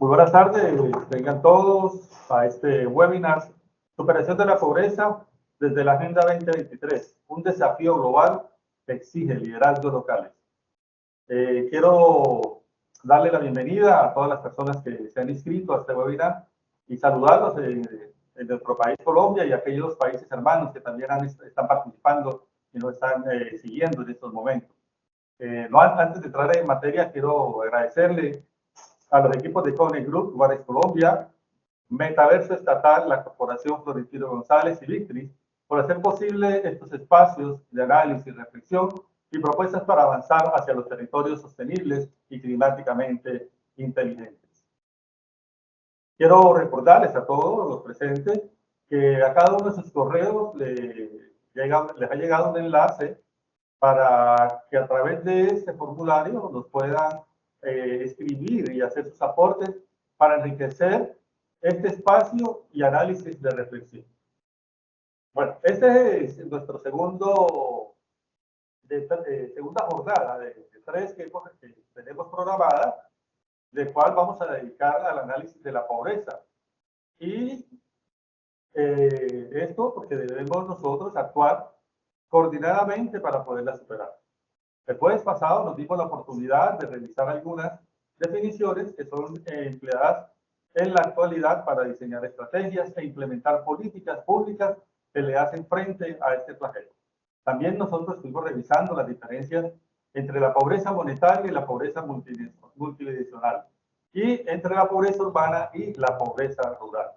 Muy buenas tardes, vengan todos a este webinar, Superación de la Pobreza desde la Agenda 2023, un desafío global que exige liderazgos locales. Quiero darle la bienvenida a todas las personas que se han inscrito a este webinar y saludarlos en nuestro país Colombia y aquellos países hermanos que también están participando y nos están siguiendo en estos momentos. Antes de entrar en materia, quiero agradecerle a los equipos de Cone Group, Juárez Colombia, Metaverso Estatal, la Corporación Florentino González y Victris, por hacer posible estos espacios de análisis, reflexión y propuestas para avanzar hacia los territorios sostenibles y climáticamente inteligentes. Quiero recordarles a todos los presentes que a cada uno de sus correos les ha llegado un enlace para que a través de este formulario nos puedan escribir y hacer sus aportes para enriquecer este espacio y análisis de reflexión. Bueno, este es nuestro segunda jornada de tres que tenemos programada, de cual vamos a dedicar al análisis de la pobreza. Y esto porque debemos nosotros actuar coordinadamente para poderla superar. El jueves pasado nos dimos la oportunidad de revisar algunas definiciones que son empleadas en la actualidad para diseñar estrategias e implementar políticas públicas que le hacen frente a este flagelo. También nosotros estuvimos revisando las diferencias entre la pobreza monetaria y la pobreza multidimensional, y entre la pobreza urbana y la pobreza rural,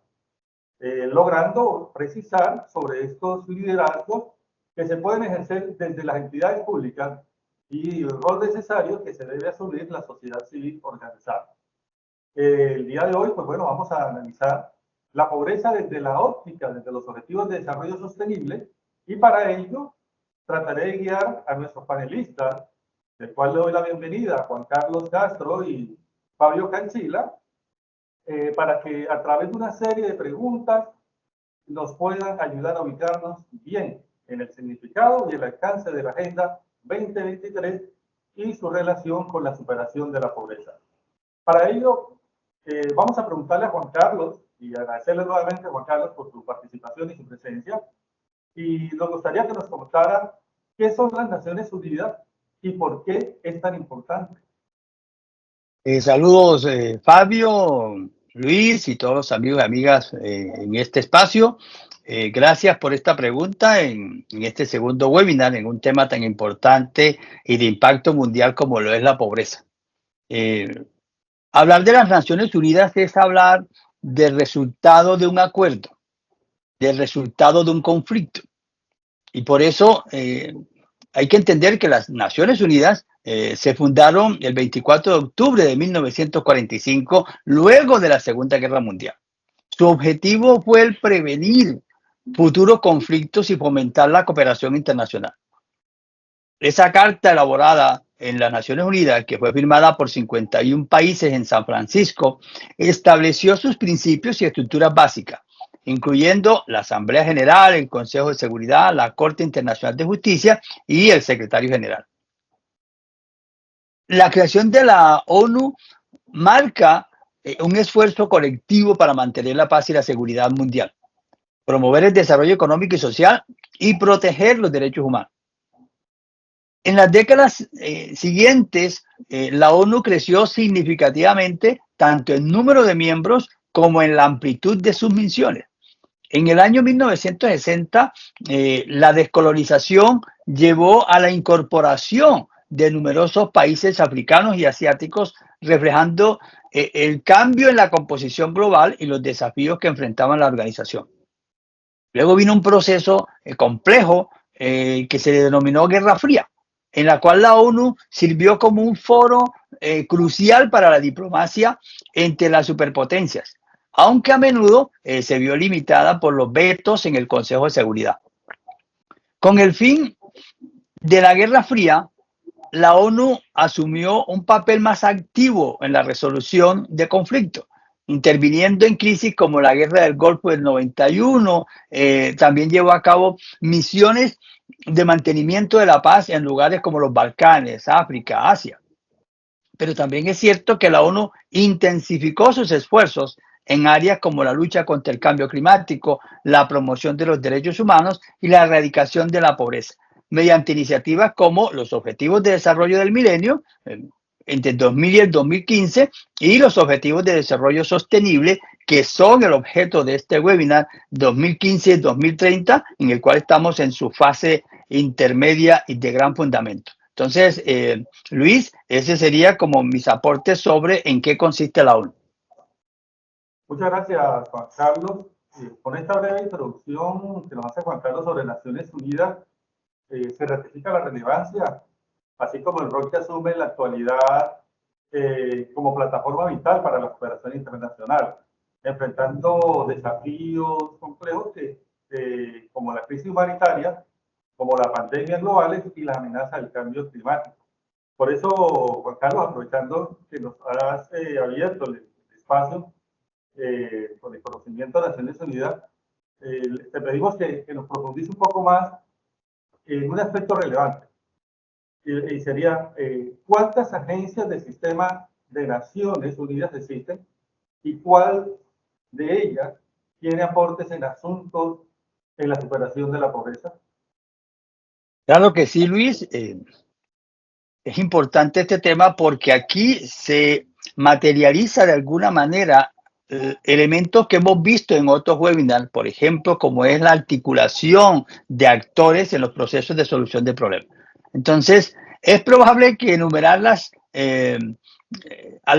logrando precisar sobre estos liderazgos que se pueden ejercer desde las entidades públicas y el rol necesario que se debe asumir la sociedad civil organizada. El día de hoy, pues bueno, vamos a analizar la pobreza desde la óptica, desde los objetivos de desarrollo sostenible, y para ello trataré de guiar a nuestros panelistas, del cual le doy la bienvenida a Juan Carlos Castro y Fabio Cancila, para que a través de una serie de preguntas nos puedan ayudar a ubicarnos bien en el significado y el alcance de la Agenda 2023 y su relación con la superación de la pobreza. Para ello, vamos a preguntarle a Juan Carlos y agradecerle nuevamente a Juan Carlos por su participación y su presencia. Y nos gustaría que nos contara qué son las Naciones Unidas y por qué es tan importante. Saludos, Fabio, Luis y todos los amigos y amigas en este espacio. Gracias por esta pregunta en este segundo webinar en un tema tan importante y de impacto mundial como lo es la pobreza. Hablar de las Naciones Unidas es hablar del resultado de un acuerdo, del resultado de un conflicto. Y por eso hay que entender que las Naciones Unidas se fundaron el 24 de octubre de 1945, luego de la Segunda Guerra Mundial. Su objetivo fue el prevenir futuros conflictos y fomentar la cooperación internacional. Esa carta elaborada en las Naciones Unidas, que fue firmada por 51 países en San Francisco, estableció sus principios y estructuras básicas, incluyendo la Asamblea General, el Consejo de Seguridad, la Corte Internacional de Justicia y el Secretario General. La creación de la ONU marca un esfuerzo colectivo para mantener la paz y la seguridad mundial, promover el desarrollo económico y social y proteger los derechos humanos. En las décadas siguientes, la ONU creció significativamente tanto en número de miembros como en la amplitud de sus misiones. En el año 1960, la descolonización llevó a la incorporación de numerosos países africanos y asiáticos, reflejando el cambio en la composición global y los desafíos que enfrentaba la organización. Luego vino un proceso complejo que se denominó Guerra Fría, en la cual la ONU sirvió como un foro crucial para la diplomacia entre las superpotencias, aunque a menudo se vio limitada por los vetos en el Consejo de Seguridad. Con el fin de la Guerra Fría, la ONU asumió un papel más activo en la resolución de conflictos, interviniendo en crisis como la Guerra del Golfo del 91. También llevó a cabo misiones de mantenimiento de la paz en lugares como los Balcanes, África, Asia. pero también es cierto que la ONU intensificó sus esfuerzos en áreas como la lucha contra el cambio climático, la promoción de los derechos humanos y la erradicación de la pobreza, mediante iniciativas como los Objetivos de Desarrollo del Milenio, entre el 2000 y el 2015, y los Objetivos de Desarrollo Sostenible, que son el objeto de este webinar 2015-2030, en el cual estamos en su fase intermedia y de gran fundamento. Entonces, Luis, ese sería como mis aportes sobre en qué consiste la ONU. Muchas gracias, Juan Carlos. Con esta breve introducción que nos hace Juan Carlos sobre Naciones Unidas, se ratifica la relevancia, así como el rol que asume en la actualidad como plataforma vital para la cooperación internacional, enfrentando desafíos complejos como la crisis humanitaria, como la pandemia globales y la amenaza del cambio climático. Por eso, Juan Carlos, aprovechando que nos has abierto el espacio con el conocimiento de Naciones Unidas, te pedimos que nos profundice un poco más en un aspecto relevante. Y sería, ¿cuántas agencias del sistema de Naciones Unidas existen y cuál de ellas tiene aportes en asuntos en la superación de la pobreza? Claro que sí, Luis. Es importante este tema porque aquí se materializa de alguna manera elementos que hemos visto en otros webinars, por ejemplo, como es la articulación de actores en los procesos de solución de problemas. Entonces, es probable que al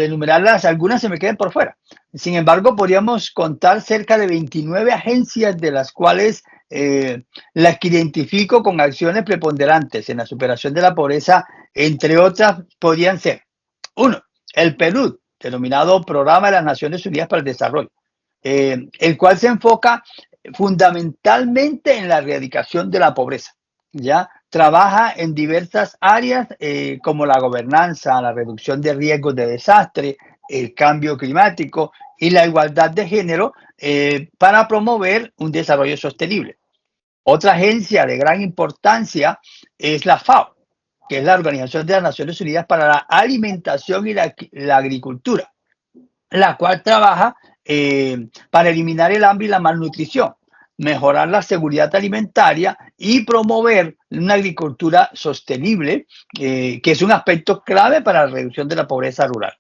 enumerarlas, algunas se me queden por fuera. Sin embargo, podríamos contar cerca de 29 agencias, de las cuales las que identifico con acciones preponderantes en la superación de la pobreza, entre otras, podrían ser: 1, el PNUD, denominado Programa de las Naciones Unidas para el Desarrollo, el cual se enfoca fundamentalmente en la erradicación de la pobreza. ¿Ya? Trabaja en diversas áreas como la gobernanza, la reducción de riesgos de desastre, el cambio climático y la igualdad de género para promover un desarrollo sostenible. Otra agencia de gran importancia es la FAO, que es la Organización de las Naciones Unidas para la Alimentación y la Agricultura, la cual trabaja para eliminar el hambre y la malnutrición, mejorar la seguridad alimentaria y promover una agricultura sostenible, que es un aspecto clave para la reducción de la pobreza rural.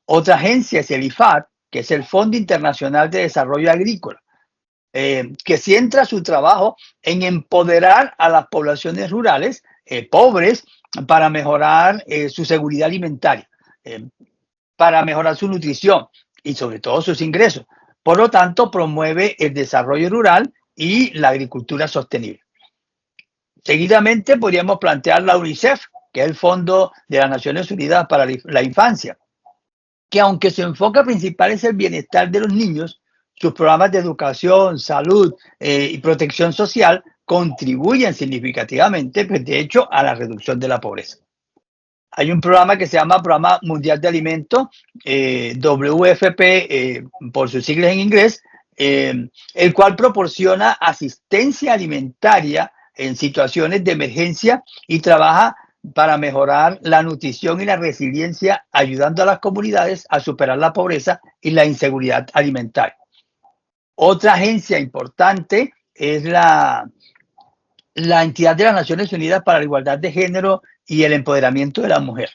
Otra agencia es el IFAD, que es el Fondo Internacional de Desarrollo Agrícola, que centra su trabajo en empoderar a las poblaciones rurales pobres para mejorar su seguridad alimentaria, para mejorar su nutrición y sobre todo sus ingresos. Por lo tanto, promueve el desarrollo rural y la agricultura sostenible. Seguidamente podríamos plantear la UNICEF, que es el Fondo de las Naciones Unidas para la Infancia, que aunque su enfoque principal es el bienestar de los niños, sus programas de educación, salud y protección social contribuyen significativamente, pues, de hecho, a la reducción de la pobreza. Hay un programa que se llama Programa Mundial de Alimentos, WFP por sus siglas en inglés, el cual proporciona asistencia alimentaria en situaciones de emergencia y trabaja para mejorar la nutrición y la resiliencia, ayudando a las comunidades a superar la pobreza y la inseguridad alimentaria. Otra agencia importante es la entidad de las Naciones Unidas para la Igualdad de Género y el Empoderamiento de la Mujer,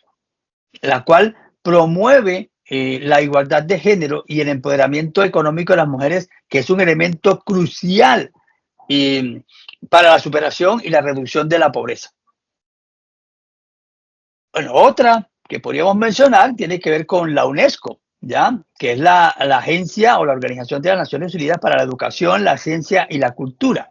la cual promueve la igualdad de género y el empoderamiento económico de las mujeres, que es un elemento crucial para la superación y la reducción de la pobreza. Bueno, otra que podríamos mencionar tiene que ver con la UNESCO, ¿ya? Que es la agencia o la Organización de las Naciones Unidas para la Educación, la Ciencia y la Cultura.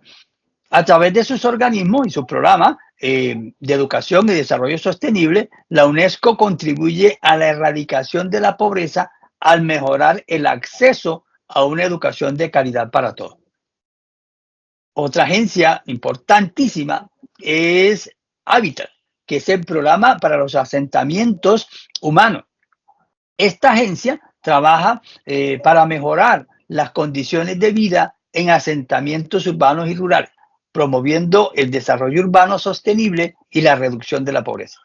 A través de sus organismos y sus programas de educación y desarrollo sostenible, la UNESCO contribuye a la erradicación de la pobreza al mejorar el acceso a una educación de calidad para todos. Otra agencia importantísima es Habitat, que es el programa para los asentamientos humanos. Esta agencia trabaja para mejorar las condiciones de vida en asentamientos urbanos y rurales, promoviendo el desarrollo urbano sostenible y la reducción de la pobreza.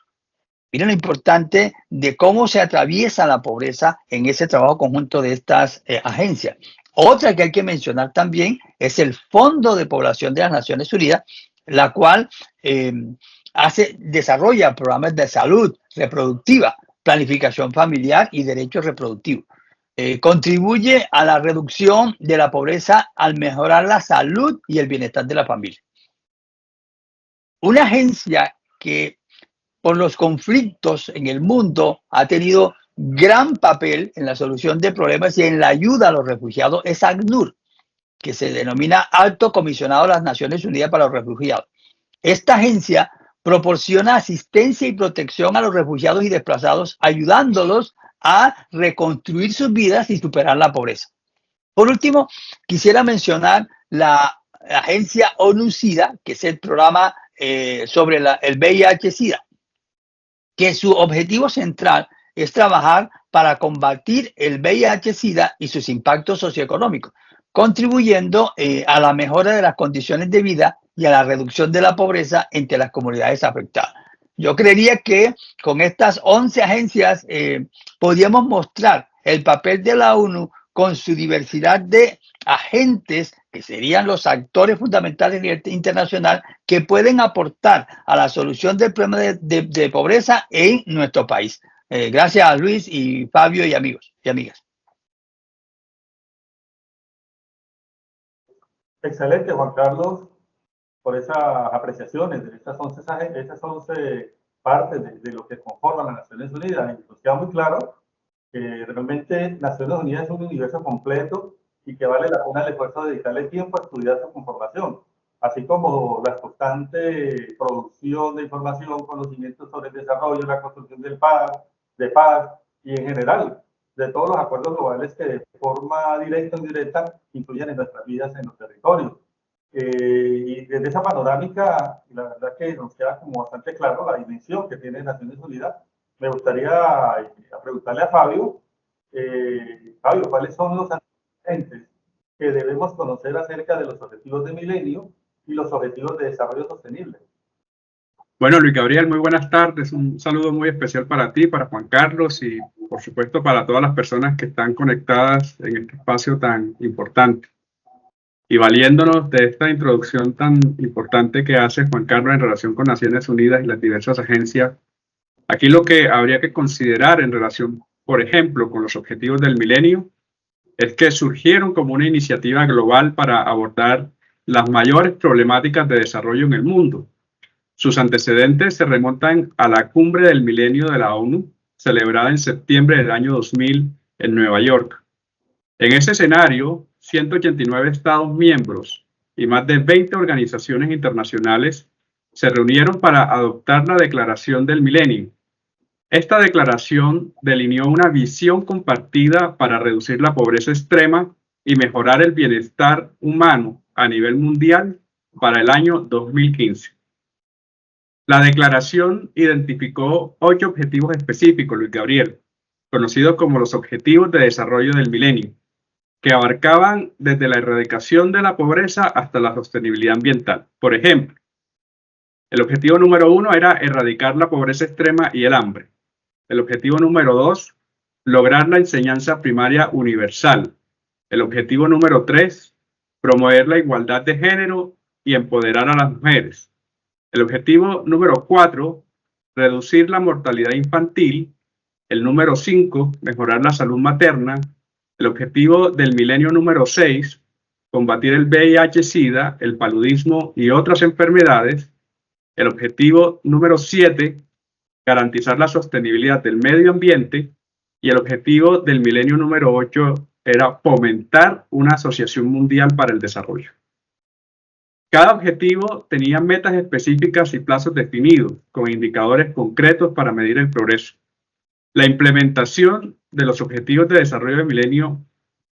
Miren lo importante de cómo se atraviesa la pobreza en ese trabajo conjunto de estas agencias. Otra que hay que mencionar también es el Fondo de Población de las Naciones Unidas, la cual desarrolla programas de salud reproductiva, planificación familiar y derechos reproductivos. Contribuye a la reducción de la pobreza al mejorar la salud y el bienestar de la familia. Una agencia que por los conflictos en el mundo ha tenido gran papel en la solución de problemas y en la ayuda a los refugiados es ACNUR, que se denomina Alto Comisionado de las Naciones Unidas para los Refugiados. Esta agencia proporciona asistencia y protección a los refugiados y desplazados, ayudándolos a reconstruir sus vidas y superar la pobreza. Por último, quisiera mencionar la agencia ONU-SIDA, que es el programa sobre el VIH-SIDA, que su objetivo central es trabajar para combatir el VIH-Sida y sus impactos socioeconómicos, contribuyendo a la mejora de las condiciones de vida y a la reducción de la pobreza entre las comunidades afectadas. Yo creería que con estas 11 agencias podríamos mostrar el papel de la ONU con su diversidad de agentes, que serían los actores fundamentales a nivel internacional, que pueden aportar a la solución del problema de pobreza en nuestro país. Gracias a Luis y Fabio y amigos y amigas. Excelente, Juan Carlos, por esas apreciaciones de esas 11 partes de lo que conforman las Naciones Unidas. Y nos queda muy claro que realmente Naciones Unidas es un universo completo y que vale la pena el esfuerzo de dedicarle tiempo a estudiar su conformación, así como la constante producción de información, conocimientos sobre el desarrollo, la construcción de paz y en general de todos los acuerdos globales que de forma directa o indirecta influyen en nuestras vidas en los territorios. Y desde esa panorámica, la verdad que nos queda como bastante claro la dimensión que tiene Naciones Unidas. Me gustaría preguntarle a Fabio, Fabio, ¿cuáles son los antecedentes que debemos conocer acerca de los objetivos de milenio y los objetivos de desarrollo sostenible? Bueno, Luis Gabriel, muy buenas tardes. Un saludo muy especial para ti, para Juan Carlos y, por supuesto, para todas las personas que están conectadas en este espacio tan importante. Y valiéndonos de esta introducción tan importante que hace Juan Carlos en relación con Naciones Unidas y las diversas agencias, aquí lo que habría que considerar en relación, por ejemplo, con los objetivos del milenio, es que surgieron como una iniciativa global para abordar las mayores problemáticas de desarrollo en el mundo. Sus antecedentes se remontan a la Cumbre del Milenio de la ONU, celebrada en septiembre del año 2000 en Nueva York. En ese escenario, 189 Estados miembros y más de 20 organizaciones internacionales se reunieron para adoptar la Declaración del Milenio. Esta declaración delineó una visión compartida para reducir la pobreza extrema y mejorar el bienestar humano a nivel mundial para el año 2015. La declaración identificó 8 objetivos específicos, Luis Gabriel, conocidos como los Objetivos de Desarrollo del Milenio, que abarcaban desde la erradicación de la pobreza hasta la sostenibilidad ambiental. Por ejemplo, el objetivo número 1 era erradicar la pobreza extrema y el hambre. El objetivo número 2, lograr la enseñanza primaria universal. El objetivo número 3, promover la igualdad de género y empoderar a las mujeres. El objetivo número 4, reducir la mortalidad infantil. El número 5, mejorar la salud materna. El objetivo del milenio número 6, combatir el VIH-Sida, el paludismo y otras enfermedades. El objetivo número 7, garantizar la sostenibilidad del medio ambiente. Y el objetivo del milenio número 8 era fomentar una asociación mundial para el desarrollo. Cada objetivo tenía metas específicas y plazos definidos, con indicadores concretos para medir el progreso. La implementación de los objetivos de desarrollo del milenio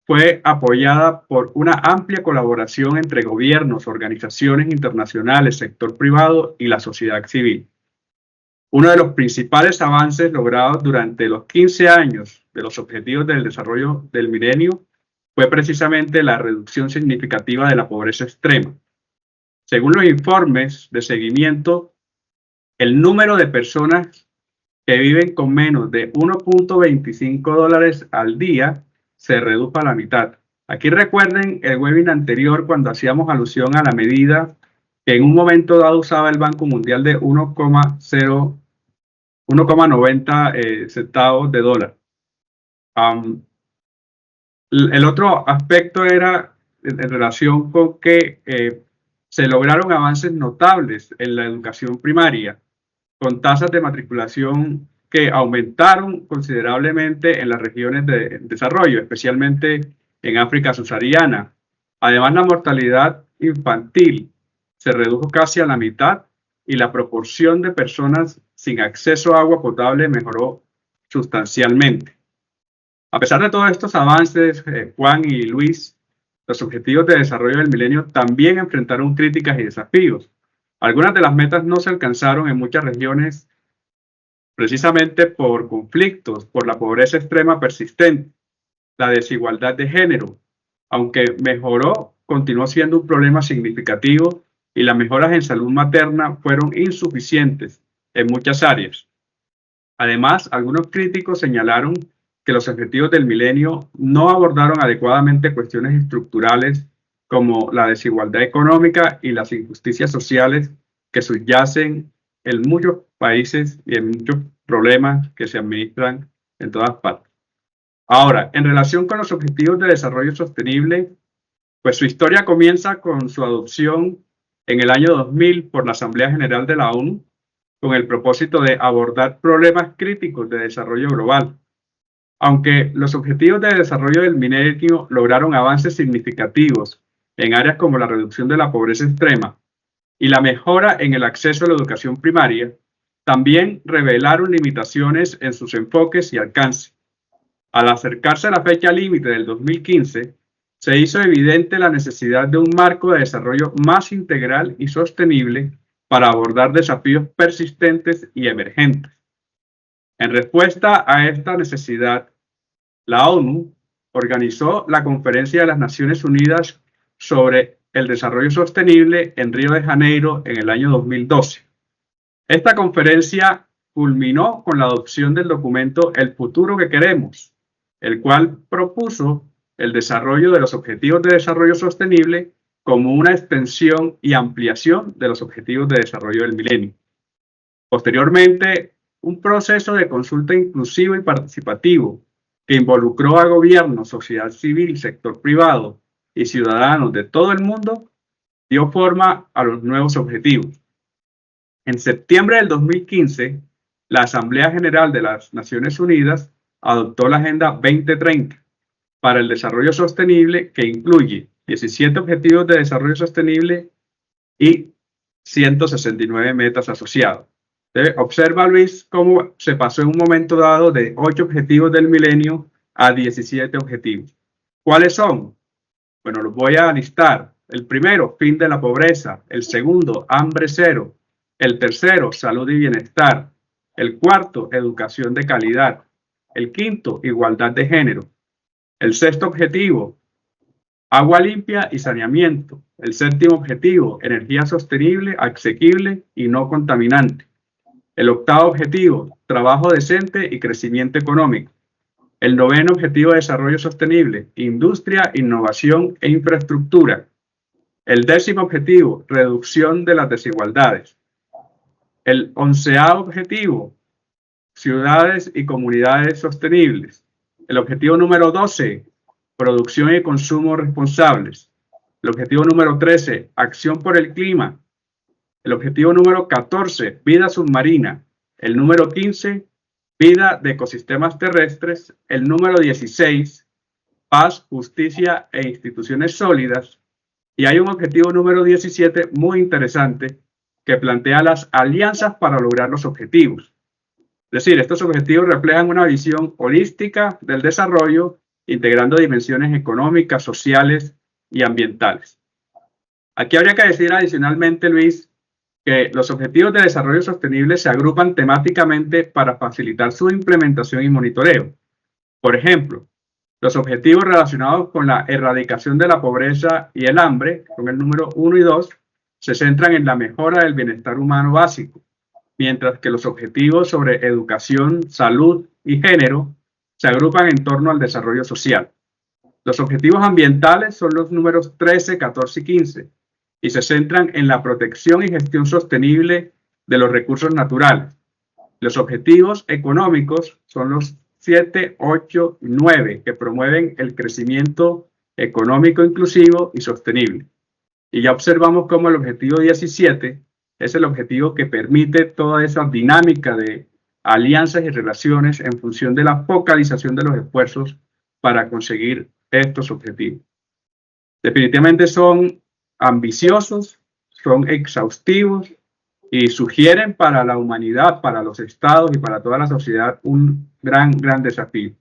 fue apoyada por una amplia colaboración entre gobiernos, organizaciones internacionales, sector privado y la sociedad civil. Uno de los principales avances logrados durante los 15 años de los objetivos del desarrollo del milenio fue precisamente la reducción significativa de la pobreza extrema. Según los informes de seguimiento, el número de personas que viven con menos de 1.25 dólares al día se reduzca a la mitad. Aquí recuerden el webinar anterior cuando hacíamos alusión a la medida que en un momento dado usaba el Banco Mundial de 1,90 centavos de dólar. El otro aspecto era en relación con que se lograron avances notables en la educación primaria, con tasas de matriculación que aumentaron considerablemente en las regiones de desarrollo, especialmente en África subsahariana. Además, la mortalidad infantil se redujo casi a la mitad y la proporción de personas sin acceso a agua potable mejoró sustancialmente. A pesar de todos estos avances, Juan y Luis, los objetivos de desarrollo del milenio también enfrentaron críticas y desafíos. Algunas de las metas no se alcanzaron en muchas regiones precisamente por conflictos, por la pobreza extrema persistente, la desigualdad de género. Aunque mejoró, continuó siendo un problema significativo y las mejoras en salud materna fueron insuficientes en muchas áreas. Además, algunos críticos señalaron que los objetivos del milenio no abordaron adecuadamente cuestiones estructurales como la desigualdad económica y las injusticias sociales que subyacen en muchos países y en muchos problemas que se administran en todas partes. Ahora, en relación con los objetivos de desarrollo sostenible, pues su historia comienza con su adopción en el año 2000 por la Asamblea General de la ONU, con el propósito de abordar problemas críticos de desarrollo global. Aunque los objetivos de desarrollo del milenio lograron avances significativos en áreas como la reducción de la pobreza extrema y la mejora en el acceso a la educación primaria, también revelaron limitaciones en sus enfoques y alcance. Al acercarse a la fecha límite del 2015, se hizo evidente la necesidad de un marco de desarrollo más integral y sostenible para abordar desafíos persistentes y emergentes. En respuesta a esta necesidad, la ONU organizó la Conferencia de las Naciones Unidas sobre el Desarrollo Sostenible en Río de Janeiro en el año 2012. Esta conferencia culminó con la adopción del documento El futuro que queremos, el cual propuso el desarrollo de los Objetivos de Desarrollo Sostenible como una extensión y ampliación de los Objetivos de Desarrollo del Milenio. Posteriormente, un proceso de consulta inclusivo y participativo que involucró a gobiernos, sociedad civil, sector privado y ciudadanos de todo el mundo, dio forma a los nuevos objetivos. En septiembre del 2015, la Asamblea General de las Naciones Unidas adoptó la Agenda 2030 para el Desarrollo Sostenible, que incluye 17 Objetivos de Desarrollo Sostenible y 169 metas asociadas. Observa, Luis, cómo se pasó en un momento dado de 8 objetivos del milenio a 17 objetivos. ¿Cuáles son? Bueno, los voy a listar. El primero, fin de la pobreza. El segundo, hambre cero. El tercero, salud y bienestar. El cuarto, educación de calidad. El quinto, igualdad de género. El sexto objetivo, agua limpia y saneamiento. El séptimo objetivo, energía sostenible, asequible y no contaminante. El octavo objetivo, trabajo decente y crecimiento económico. El noveno objetivo de desarrollo sostenible, industria, innovación e infraestructura. El décimo objetivo, reducción de las desigualdades. El onceavo objetivo, ciudades y comunidades sostenibles. El objetivo número 12, producción y consumo responsables. El objetivo número 13, acción por el clima. El objetivo número 14, vida submarina. El número 15, vida de ecosistemas terrestres. El número 16, paz, justicia e instituciones sólidas. Y hay un objetivo número 17 muy interesante que plantea las alianzas para lograr los objetivos. Es decir, estos objetivos reflejan una visión holística del desarrollo, integrando dimensiones económicas, sociales y ambientales. Aquí habría que decir adicionalmente, Luis, que los objetivos de desarrollo sostenible se agrupan temáticamente para facilitar su implementación y monitoreo. Por ejemplo, los objetivos relacionados con la erradicación de la pobreza y el hambre, con el número 1 y 2, se centran en la mejora del bienestar humano básico. mientras que los objetivos sobre educación, salud y género se agrupan en torno al desarrollo social. Los objetivos ambientales son los números 13, 14 y 15 y se centran en la protección y gestión sostenible de los recursos naturales. Los objetivos económicos son los 7, 8 y 9 que promueven el crecimiento económico inclusivo y sostenible. Y ya observamos cómo el objetivo 17 es el objetivo que permite toda esa dinámica de alianzas y relaciones en función de la focalización de los esfuerzos para conseguir estos objetivos. Definitivamente son ambiciosos, son exhaustivos y sugieren para la humanidad, para los estados y para toda la sociedad un gran desafío.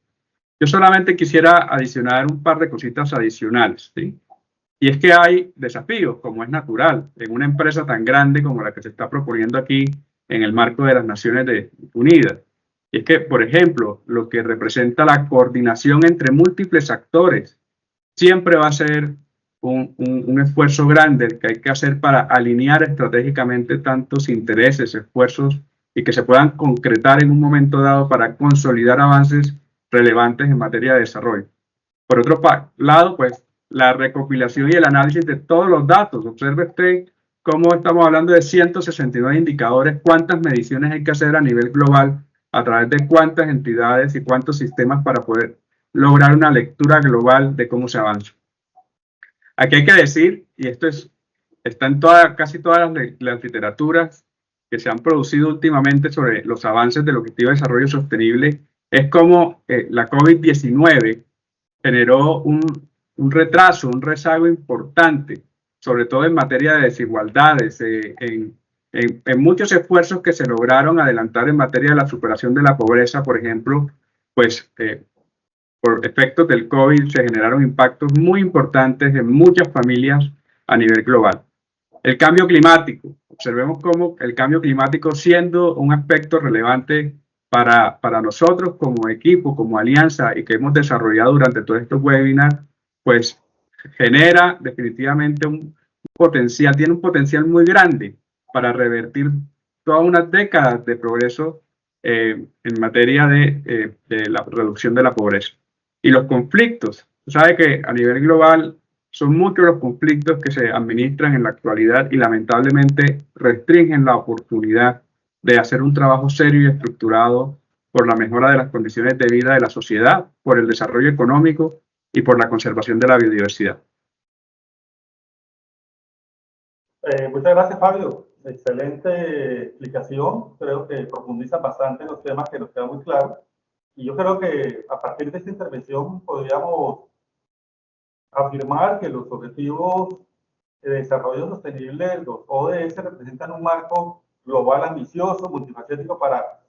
Yo solamente quisiera adicionar un par de cositas adicionales, ¿sí? Y es que hay desafíos, como es natural, en una empresa tan grande como la que se está proponiendo aquí en el marco de las Naciones Unidas. Y es que, por ejemplo, lo que representa la coordinación entre múltiples actores siempre va a ser un esfuerzo grande que hay que hacer para alinear estratégicamente tantos intereses, esfuerzos y que se puedan concretar en un momento dado para consolidar avances relevantes en materia de desarrollo. Por otro lado, pues, la recopilación y el análisis de todos los datos. Observe usted cómo estamos hablando de 169 indicadores, cuántas mediciones hay que hacer a nivel global, a través de cuántas entidades y cuántos sistemas para poder lograr una lectura global de cómo se avanza. Aquí hay que decir, y esto está en casi todas las literaturas que se han producido últimamente sobre los avances del Objetivo de Desarrollo Sostenible, es como la COVID-19 generó un retraso, un rezago importante, sobre todo en materia de desigualdades, en muchos esfuerzos que se lograron adelantar en materia de la superación de la pobreza, por ejemplo, pues por efectos del COVID se generaron impactos muy importantes en muchas familias a nivel global. El cambio climático, observemos cómo el cambio climático, siendo un aspecto relevante para nosotros como equipo, como alianza, y que hemos desarrollado durante todos estos webinars, pues genera definitivamente un potencial, tiene un potencial muy grande para revertir todas unas décadas de progreso en materia de la reducción de la pobreza. Y los conflictos, sabe que a nivel global son muchos los conflictos que se administran en la actualidad y lamentablemente restringen la oportunidad de hacer un trabajo serio y estructurado por la mejora de las condiciones de vida de la sociedad, por el desarrollo económico y por la conservación de la biodiversidad. Muchas gracias, Fabio. Excelente explicación. Creo que profundiza bastante en los temas que nos quedan muy claros. Y yo creo que a partir de esta intervención podríamos afirmar que los objetivos de desarrollo sostenible, los ODS, representan un marco global ambicioso, multifacético para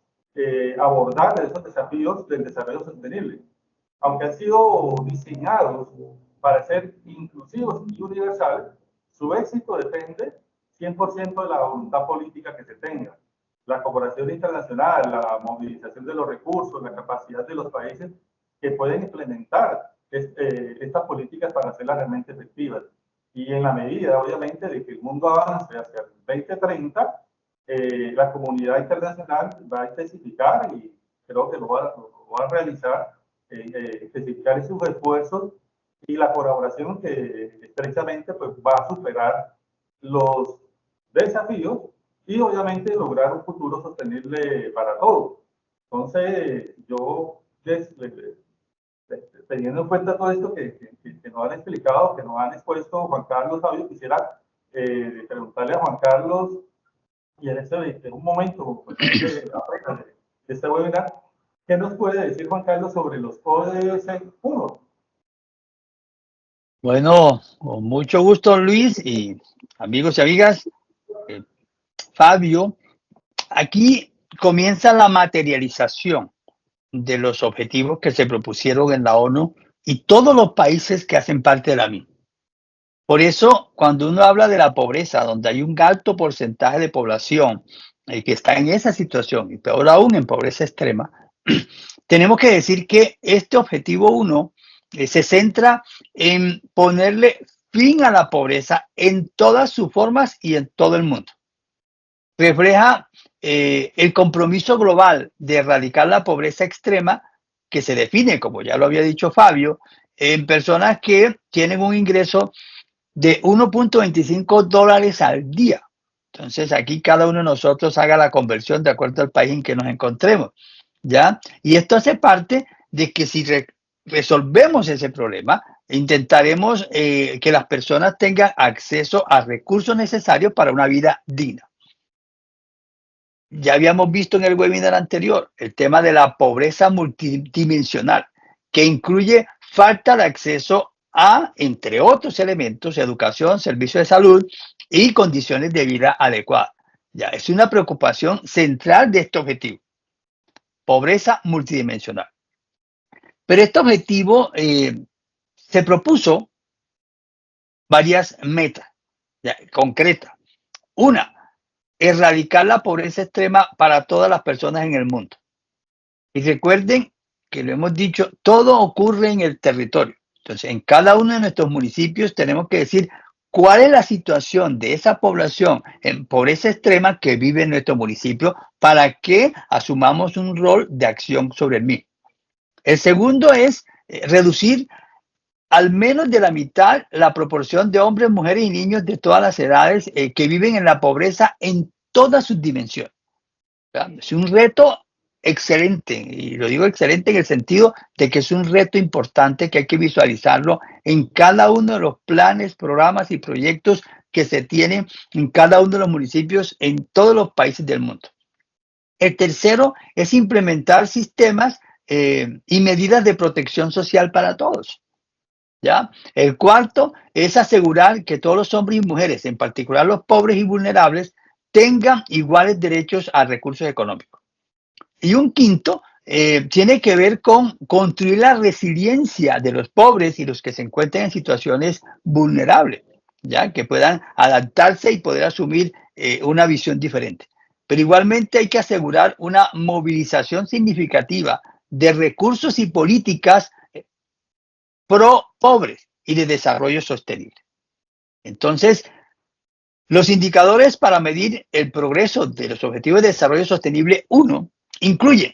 abordar esos desafíos del desarrollo sostenible. Aunque han sido diseñados para ser inclusivos y universales, su éxito depende 100% de la voluntad política que se tenga, la cooperación internacional, la movilización de los recursos, la capacidad de los países que pueden implementar estas políticas para hacerlas realmente efectivas. Y en la medida, obviamente, de que el mundo avance hacia el 2030, la comunidad internacional va a especificar, y creo que lo va a realizar, especificar sus esfuerzos y la colaboración que estrechamente pues, va a superar los desafíos y obviamente lograr un futuro sostenible para todos. Entonces, yo teniendo en cuenta todo esto que nos han explicado, que nos han expuesto Juan Carlos, Fabio, quisiera preguntarle a Juan Carlos, y en un momento pues, de este webinar, ¿qué nos puede decir Juan Carlos sobre los ODS 1? Bueno, con mucho gusto, Luis, y amigos y amigas, Fabio, aquí comienza la materialización de los objetivos que se propusieron en la ONU y todos los países que hacen parte de la misma. Por eso, cuando uno habla de la pobreza, donde hay un alto porcentaje de población que está en esa situación, y peor aún en pobreza extrema, tenemos que decir que este objetivo 1 se centra en ponerle fin a la pobreza en todas sus formas y en todo el mundo. Refleja el compromiso global de erradicar la pobreza extrema, que se define, como ya lo había dicho Fabio, en personas que tienen un ingreso de $1.25 al día. Entonces, aquí cada uno de nosotros haga la conversión de acuerdo al país en que nos encontremos, ¿ya? Y esto hace parte de que si resolvemos ese problema, intentaremos que las personas tengan acceso a recursos necesarios para una vida digna. Ya habíamos visto en el webinar anterior el tema de la pobreza multidimensional, que incluye falta de acceso a, entre otros elementos, educación, servicios de salud y condiciones de vida adecuadas. Ya, es una preocupación central de este objetivo, pobreza multidimensional. Pero este objetivo se propuso varias metas concretas. Una, erradicar la pobreza extrema para todas las personas en el mundo. Y recuerden que lo hemos dicho, todo ocurre en el territorio. Entonces, en cada uno de nuestros municipios tenemos que decir cuál es la situación de esa población en pobreza extrema que vive en nuestro municipio para que asumamos un rol de acción sobre el mismo. El segundo es reducir al menos de la mitad la proporción de hombres, mujeres y niños de todas las edades que viven en la pobreza en todas sus dimensiones. Es un reto excelente, y lo digo excelente en el sentido de que es un reto importante que hay que visualizarlo en cada uno de los planes, programas y proyectos que se tienen en cada uno de los municipios en todos los países del mundo. El tercero es implementar sistemas y medidas de protección social para todos. ¿Ya? El cuarto es asegurar que todos los hombres y mujeres, en particular los pobres y vulnerables, tengan iguales derechos a recursos económicos. Y un quinto tiene que ver con construir la resiliencia de los pobres y los que se encuentren en situaciones vulnerables, ¿ya? Que puedan adaptarse y poder asumir una visión diferente. Pero igualmente hay que asegurar una movilización significativa de recursos y políticas pro pobres y de desarrollo sostenible. Entonces, los indicadores para medir el progreso de los Objetivos de Desarrollo Sostenible 1 incluyen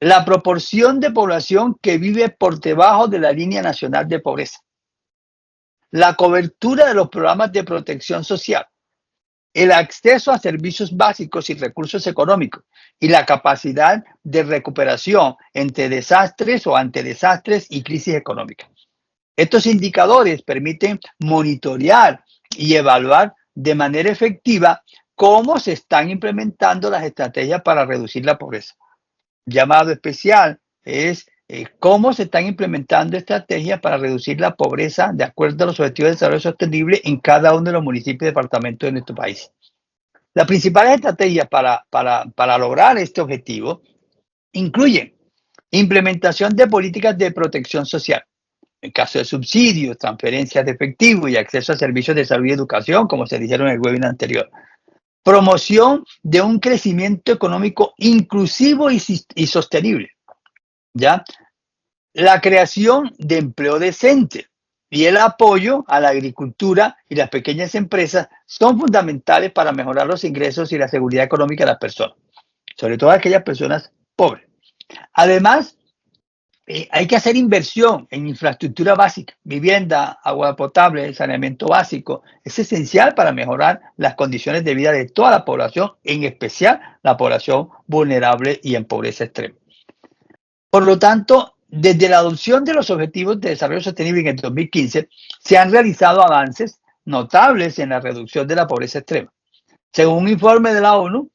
la proporción de población que vive por debajo de la línea nacional de pobreza, la cobertura de los programas de protección social, el acceso a servicios básicos y recursos económicos y la capacidad de recuperación entre desastres o ante desastres y crisis económicas. Estos indicadores permiten monitorear y evaluar de manera efectiva cómo se están implementando las estrategias para reducir la pobreza. Llamado especial es cómo se están implementando estrategias para reducir la pobreza de acuerdo a los Objetivos de Desarrollo Sostenible en cada uno de los municipios y departamentos de nuestro país. Las principales estrategias para lograr este objetivo incluyen implementación de políticas de protección social, en caso de subsidios, transferencias de efectivo y acceso a servicios de salud y educación, como se dijeron en el webinar anterior. Promoción de un crecimiento económico inclusivo y sostenible, ¿ya? La creación de empleo decente y el apoyo a la agricultura y las pequeñas empresas son fundamentales para mejorar los ingresos y la seguridad económica de las personas, sobre todo aquellas personas pobres. Además, hay que hacer inversión en infraestructura básica, vivienda, agua potable, saneamiento básico. Es esencial para mejorar las condiciones de vida de toda la población, en especial la población vulnerable y en pobreza extrema. Por lo tanto, desde la adopción de los Objetivos de Desarrollo Sostenible en el 2015, se han realizado avances notables en la reducción de la pobreza extrema. Según un informe de la ONU,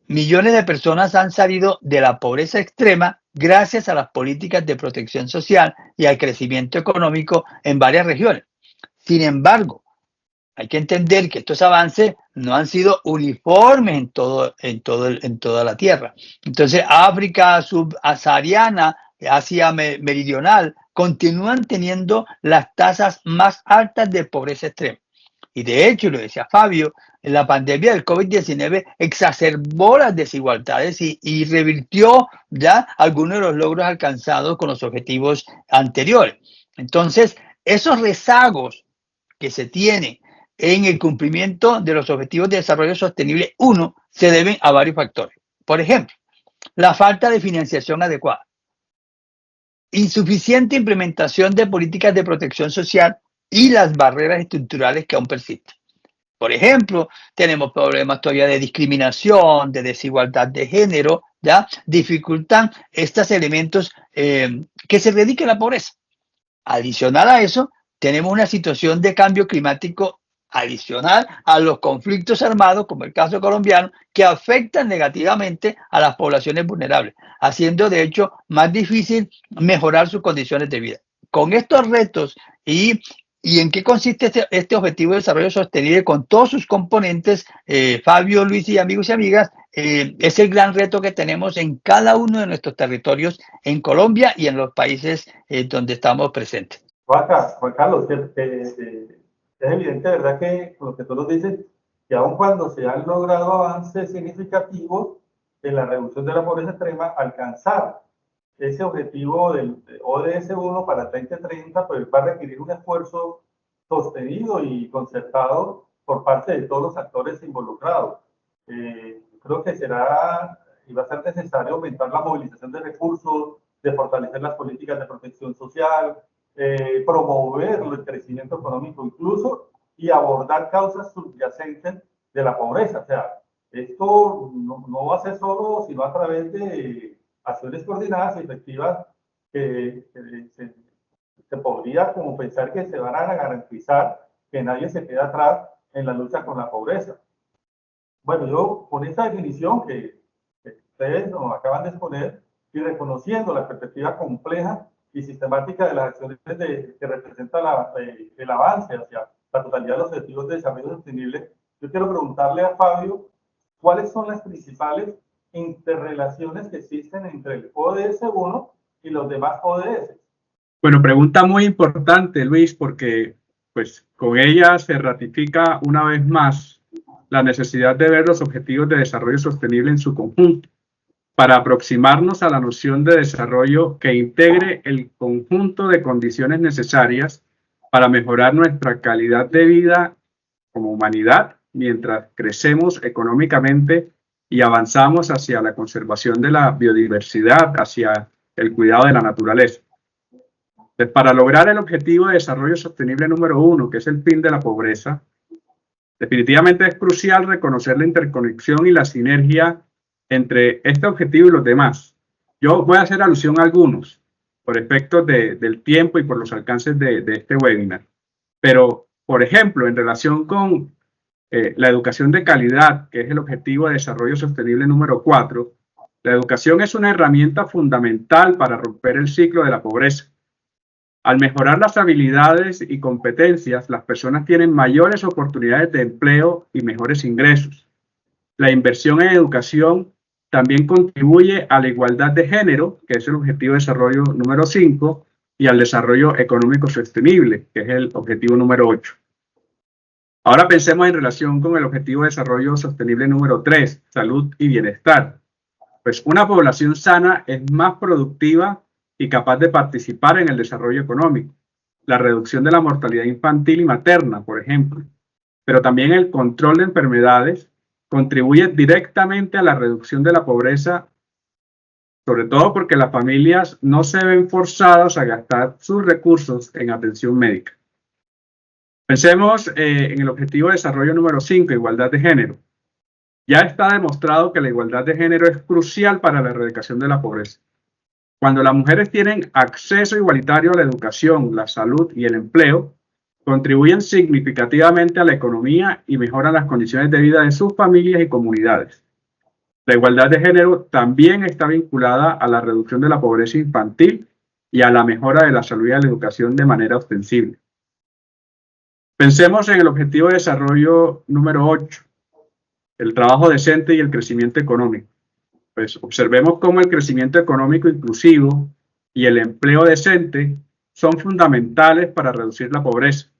millones de personas han salido de la pobreza extrema gracias a las políticas de protección social y al crecimiento económico en varias regiones. Sin embargo, hay que entender que estos avances no han sido uniformes en toda la Tierra. Entonces, África subsahariana, Asia meridional, continúan teniendo las tasas más altas de pobreza extrema. Y de hecho, lo decía Fabio, la pandemia del COVID-19 exacerbó las desigualdades y revirtió ya algunos de los logros alcanzados con los objetivos anteriores. Entonces, esos rezagos que se tienen en el cumplimiento de los Objetivos de Desarrollo Sostenible 1 se deben a varios factores. Por ejemplo, la falta de financiación adecuada, insuficiente implementación de políticas de protección social y las barreras estructurales que aún persisten. Por ejemplo, tenemos problemas todavía de discriminación, de desigualdad de género, ¿ya? Dificultan estos elementos que se erradique la pobreza. Adicional a eso, tenemos una situación de cambio climático adicional a los conflictos armados, como el caso colombiano, que afectan negativamente a las poblaciones vulnerables, haciendo de hecho más difícil mejorar sus condiciones de vida. Con estos retos ¿y en qué consiste este objetivo de desarrollo sostenible con todos sus componentes? Fabio, Luis y amigos y amigas, es el gran reto que tenemos en cada uno de nuestros territorios en Colombia y en los países donde estamos presentes. Juan Carlos, es evidente, ¿verdad?, que con lo que tú nos dices, que aun cuando se han logrado avances significativos en la reducción de la pobreza extrema, alcanzar ese objetivo del ODS 1 para 2030, pues va a requerir un esfuerzo sostenido y concertado por parte de todos los actores involucrados. Creo que será y va a ser necesario aumentar la movilización de recursos, de fortalecer las políticas de protección social, promover el crecimiento económico incluso y abordar causas subyacentes de la pobreza. O sea, esto no va a ser solo, sino a través de acciones coordinadas y efectivas que se podría como pensar que se van a garantizar que nadie se quede atrás en la lucha con la pobreza. Bueno, yo con esta definición que ustedes nos acaban de exponer y reconociendo la perspectiva compleja y sistemática de las acciones que representa el avance hacia la totalidad de los objetivos de desarrollo sostenible, yo quiero preguntarle a Fabio cuáles son las principales interrelaciones que existen entre el ODS 1 y los demás ODS. Bueno, pregunta muy importante, Luis, porque pues con ella se ratifica una vez más la necesidad de ver los objetivos de desarrollo sostenible en su conjunto, para aproximarnos a la noción de desarrollo que integre el conjunto de condiciones necesarias para mejorar nuestra calidad de vida como humanidad, mientras crecemos económicamente y avanzamos hacia la conservación de la biodiversidad, hacia el cuidado de la naturaleza. Entonces, para lograr el objetivo de desarrollo sostenible número 1, que es el fin de la pobreza, definitivamente es crucial reconocer la interconexión y la sinergia entre este objetivo y los demás. Yo voy a hacer alusión a algunos, por efectos del tiempo y por los alcances de este webinar. Pero, por ejemplo, en relación con la educación de calidad, que es el objetivo de desarrollo sostenible número 4, la educación es una herramienta fundamental para romper el ciclo de la pobreza. Al mejorar las habilidades y competencias, las personas tienen mayores oportunidades de empleo y mejores ingresos. La inversión en educación también contribuye a la igualdad de género, que es el objetivo de desarrollo número 5, y al desarrollo económico sostenible, que es el objetivo número 8. Ahora pensemos en relación con el objetivo de desarrollo sostenible número 3, salud y bienestar. Pues una población sana es más productiva y capaz de participar en el desarrollo económico, la reducción de la mortalidad infantil y materna, por ejemplo, pero también el control de enfermedades contribuye directamente a la reducción de la pobreza, sobre todo porque las familias no se ven forzadas a gastar sus recursos en atención médica. Pensemos en el objetivo de desarrollo número 5, igualdad de género. Ya está demostrado que la igualdad de género es crucial para la erradicación de la pobreza. Cuando las mujeres tienen acceso igualitario a la educación, la salud y el empleo, contribuyen significativamente a la economía y mejoran las condiciones de vida de sus familias y comunidades. La igualdad de género también está vinculada a la reducción de la pobreza infantil y a la mejora de la salud y de la educación de manera ostensible. Pensemos en el objetivo de desarrollo número 8, el trabajo decente y el crecimiento económico. Pues observemos cómo el crecimiento económico inclusivo y el empleo decente son fundamentales para reducir la pobreza.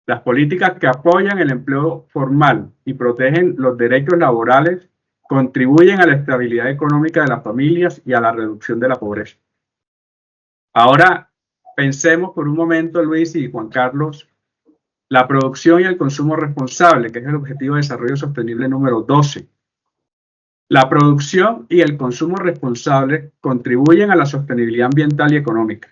Las políticas que apoyan el empleo formal y protegen los derechos laborales contribuyen a la estabilidad económica de las familias y a la reducción de la pobreza. Ahora pensemos por un momento, Luis y Juan Carlos, La producción y el consumo responsable, que es el Objetivo de Desarrollo Sostenible número 12. La producción y el consumo responsable contribuyen a la sostenibilidad ambiental y económica.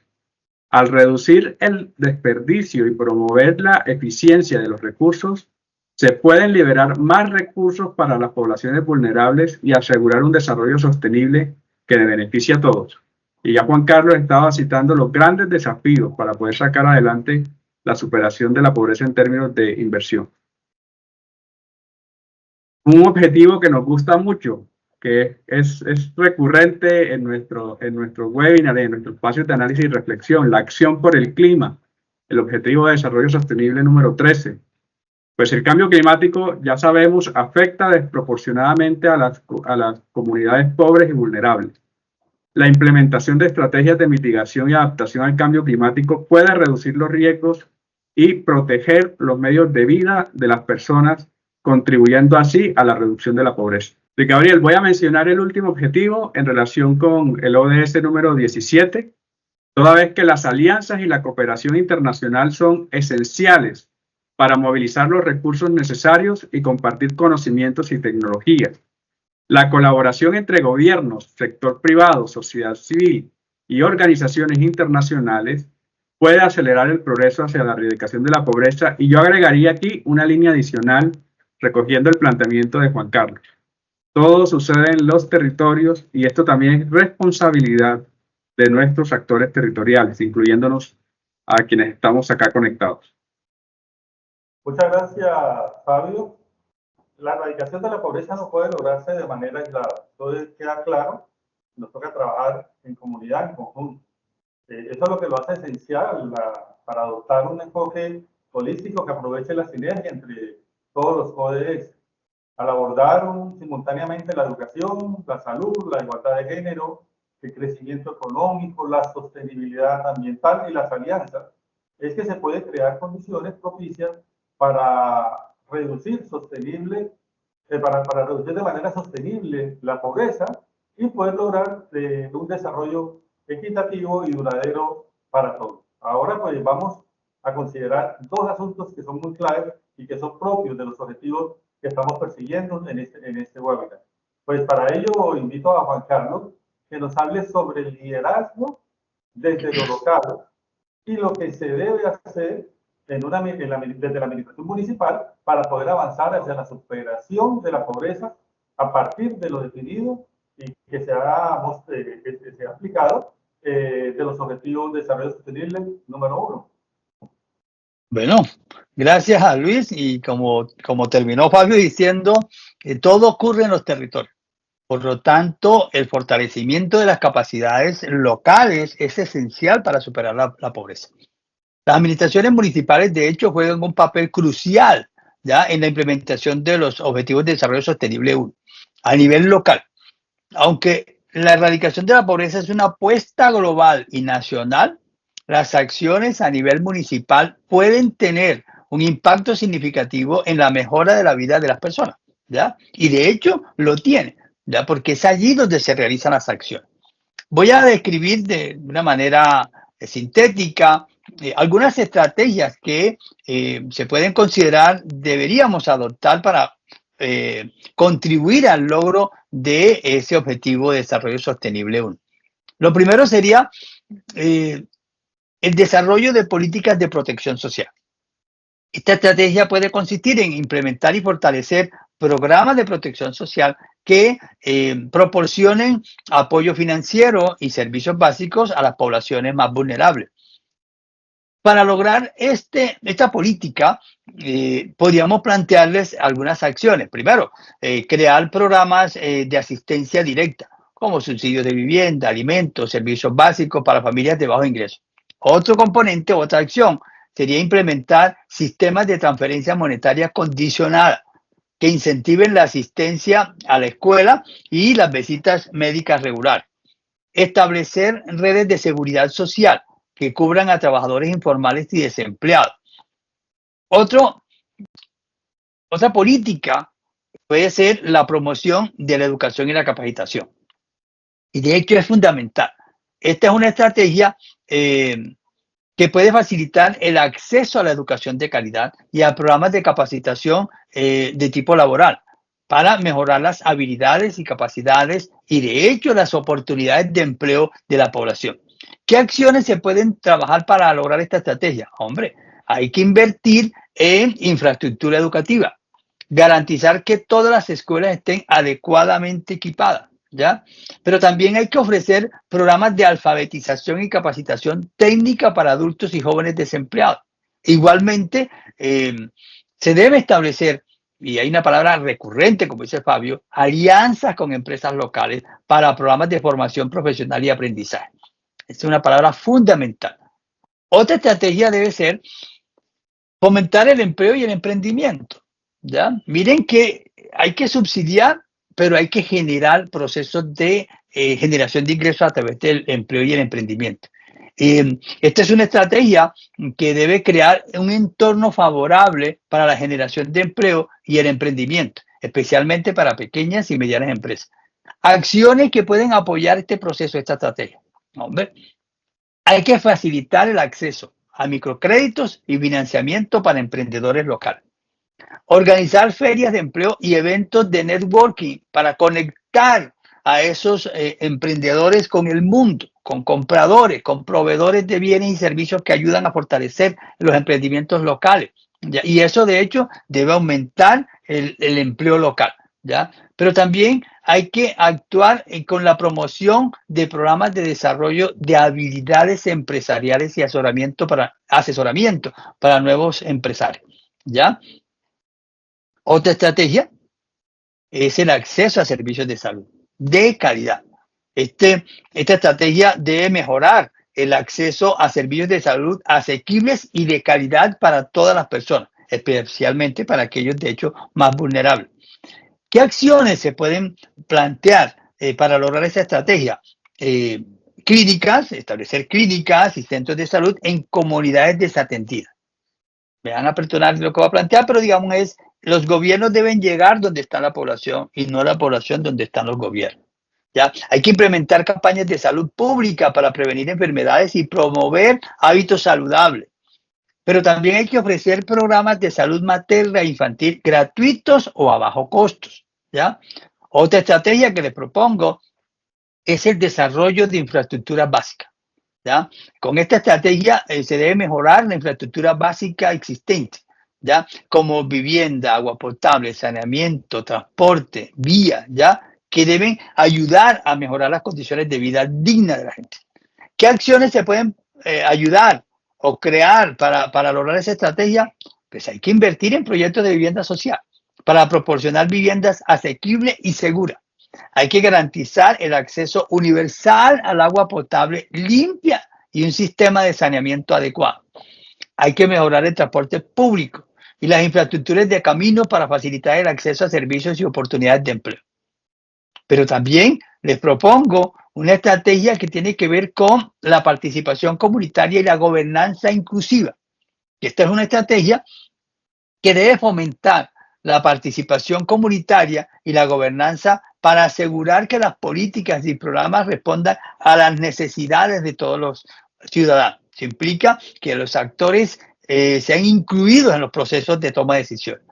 Al reducir el desperdicio y promover la eficiencia de los recursos, se pueden liberar más recursos para las poblaciones vulnerables y asegurar un desarrollo sostenible que beneficie a todos. Y ya Juan Carlos estaba citando los grandes desafíos para poder sacar adelante la superación de la pobreza en términos de inversión. Un objetivo que nos gusta mucho, que es recurrente en nuestro webinar, en nuestro espacio de análisis y reflexión, la acción por el clima, el Objetivo de Desarrollo Sostenible número 13. Pues el cambio climático, ya sabemos, afecta desproporcionadamente a las comunidades pobres y vulnerables. La implementación de estrategias de mitigación y adaptación al cambio climático puede reducir los riesgos y proteger los medios de vida de las personas, contribuyendo así a la reducción de la pobreza. Gabriel, voy a mencionar el último objetivo en relación con el ODS número 17, toda vez que las alianzas y la cooperación internacional son esenciales para movilizar los recursos necesarios y compartir conocimientos y tecnologías. La colaboración entre gobiernos, sector privado, sociedad civil y organizaciones internacionales puede acelerar el progreso hacia la erradicación de la pobreza, y yo agregaría aquí una línea adicional recogiendo el planteamiento de Juan Carlos. Todo sucede en los territorios y esto también es responsabilidad de nuestros actores territoriales, incluyéndonos a quienes estamos acá conectados. Muchas gracias, Fabio. La erradicación de la pobreza no puede lograrse de manera aislada. Entonces queda claro, nos toca trabajar en comunidad, en conjunto. Eso es lo que lo hace esencial para adoptar un enfoque holístico que aproveche la sinergia entre todos los ODS. Al abordar simultáneamente la educación, la salud, la igualdad de género, el crecimiento económico, la sostenibilidad ambiental y las alianzas, es que se puede crear condiciones propicias para reducir reducir de manera sostenible la pobreza y poder lograr un desarrollo equitativo y duradero para todos. Ahora pues vamos a considerar dos asuntos que son muy claves y que son propios de los objetivos que estamos persiguiendo en este webinar. Pues para ello invito a Juan Carlos que nos hable sobre el liderazgo desde lo local y lo que se debe hacer desde la administración municipal para poder avanzar hacia la superación de la pobreza a partir de lo definido y que se ha aplicado de los Objetivos de Desarrollo Sostenible número 1. Bueno, gracias a Luis, y como terminó Fabio diciendo, todo ocurre en los territorios. Por lo tanto, el fortalecimiento de las capacidades locales es esencial para superar la pobreza. Las administraciones municipales, de hecho, juegan un papel crucial ya en la implementación de los Objetivos de Desarrollo Sostenible 1 a nivel local. Aunque la erradicación de la pobreza es una apuesta global y nacional, las acciones a nivel municipal pueden tener un impacto significativo en la mejora de la vida de las personas, ¿ya? Y de hecho lo tiene, ¿ya? Porque es allí donde se realizan las acciones. Voy a describir de una manera sintética algunas estrategias que se pueden considerar deberíamos adoptar para contribuir al logro de ese Objetivo de Desarrollo Sostenible 1. Lo primero sería el desarrollo de políticas de protección social. Esta estrategia puede consistir en implementar y fortalecer programas de protección social que proporcionen apoyo financiero y servicios básicos a las poblaciones más vulnerables. Para lograr esta política, podríamos plantearles algunas acciones. Primero, crear programas de asistencia directa, como subsidios de vivienda, alimentos, servicios básicos para familias de bajo ingreso. Otro componente, otra acción, sería implementar sistemas de transferencia monetaria condicionada que incentiven la asistencia a la escuela y las visitas médicas regulares. Establecer redes de seguridad social que cubran a trabajadores informales y desempleados. Otra política puede ser la promoción de la educación y la capacitación. Y de hecho es fundamental. Esta es una estrategia que puede facilitar el acceso a la educación de calidad y a programas de capacitación de tipo laboral para mejorar las habilidades y capacidades y, de hecho, las oportunidades de empleo de la población. ¿Qué acciones se pueden trabajar para lograr esta estrategia? Hombre, hay que invertir en infraestructura educativa, garantizar que todas las escuelas estén adecuadamente equipadas, ¿ya? Pero también hay que ofrecer programas de alfabetización y capacitación técnica para adultos y jóvenes desempleados. Igualmente, se debe establecer, y hay una palabra recurrente, como dice Fabio, alianzas con empresas locales para programas de formación profesional y aprendizaje. Es una palabra fundamental. Otra estrategia debe ser fomentar el empleo y el emprendimiento, ¿ya? Miren que hay que subsidiar, pero hay que generar procesos de generación de ingresos a través del empleo y el emprendimiento. Esta es una estrategia que debe crear un entorno favorable para la generación de empleo y el emprendimiento, especialmente para pequeñas y medianas empresas. Acciones que pueden apoyar este proceso, esta estrategia. Hombre, hay que facilitar el acceso a microcréditos y financiamiento para emprendedores locales. Organizar ferias de empleo y eventos de networking para conectar a esos emprendedores con el mundo, con compradores, con proveedores de bienes y servicios que ayudan a fortalecer los emprendimientos locales. ¿Ya? Y eso, de hecho, debe aumentar el empleo local, ¿ya? Pero también hay que actuar con la promoción de programas de desarrollo de habilidades empresariales y asesoramiento para nuevos empresarios, ¿ya? Otra estrategia es el acceso a servicios de salud de calidad. Esta estrategia debe mejorar el acceso a servicios de salud asequibles y de calidad para todas las personas, especialmente para aquellos, de hecho, más vulnerables. ¿Qué acciones se pueden plantear para lograr esa estrategia? Clínicas, establecer clínicas y centros de salud en comunidades desatendidas. Me van a perdonar lo que voy a plantear, pero digamos es, los gobiernos deben llegar donde está la población y no la población donde están los gobiernos. ¿Ya? Hay que implementar campañas de salud pública para prevenir enfermedades y promover hábitos saludables. Pero también hay que ofrecer programas de salud materna e infantil gratuitos o a bajo costos, ¿ya? Otra estrategia que les propongo es el desarrollo de infraestructura básica, ¿ya? Con esta estrategia se debe mejorar la infraestructura básica existente, ¿ya? Como vivienda, agua potable, saneamiento, transporte, vías, ¿ya? Que deben ayudar a mejorar las condiciones de vida digna de la gente. ¿Qué acciones se pueden ayudar o crear para lograr esa estrategia? Pues hay que invertir en proyectos de vivienda social para proporcionar viviendas asequibles y seguras. Hay que garantizar el acceso universal al agua potable limpia y un sistema de saneamiento adecuado. Hay que mejorar el transporte público y las infraestructuras de caminos para facilitar el acceso a servicios y oportunidades de empleo. Pero también les propongo una estrategia que tiene que ver con la participación comunitaria y la gobernanza inclusiva. Esta es una estrategia que debe fomentar la participación comunitaria y la gobernanza para asegurar que las políticas y programas respondan a las necesidades de todos los ciudadanos. Eso implica que los actores sean incluidos en los procesos de toma de decisiones.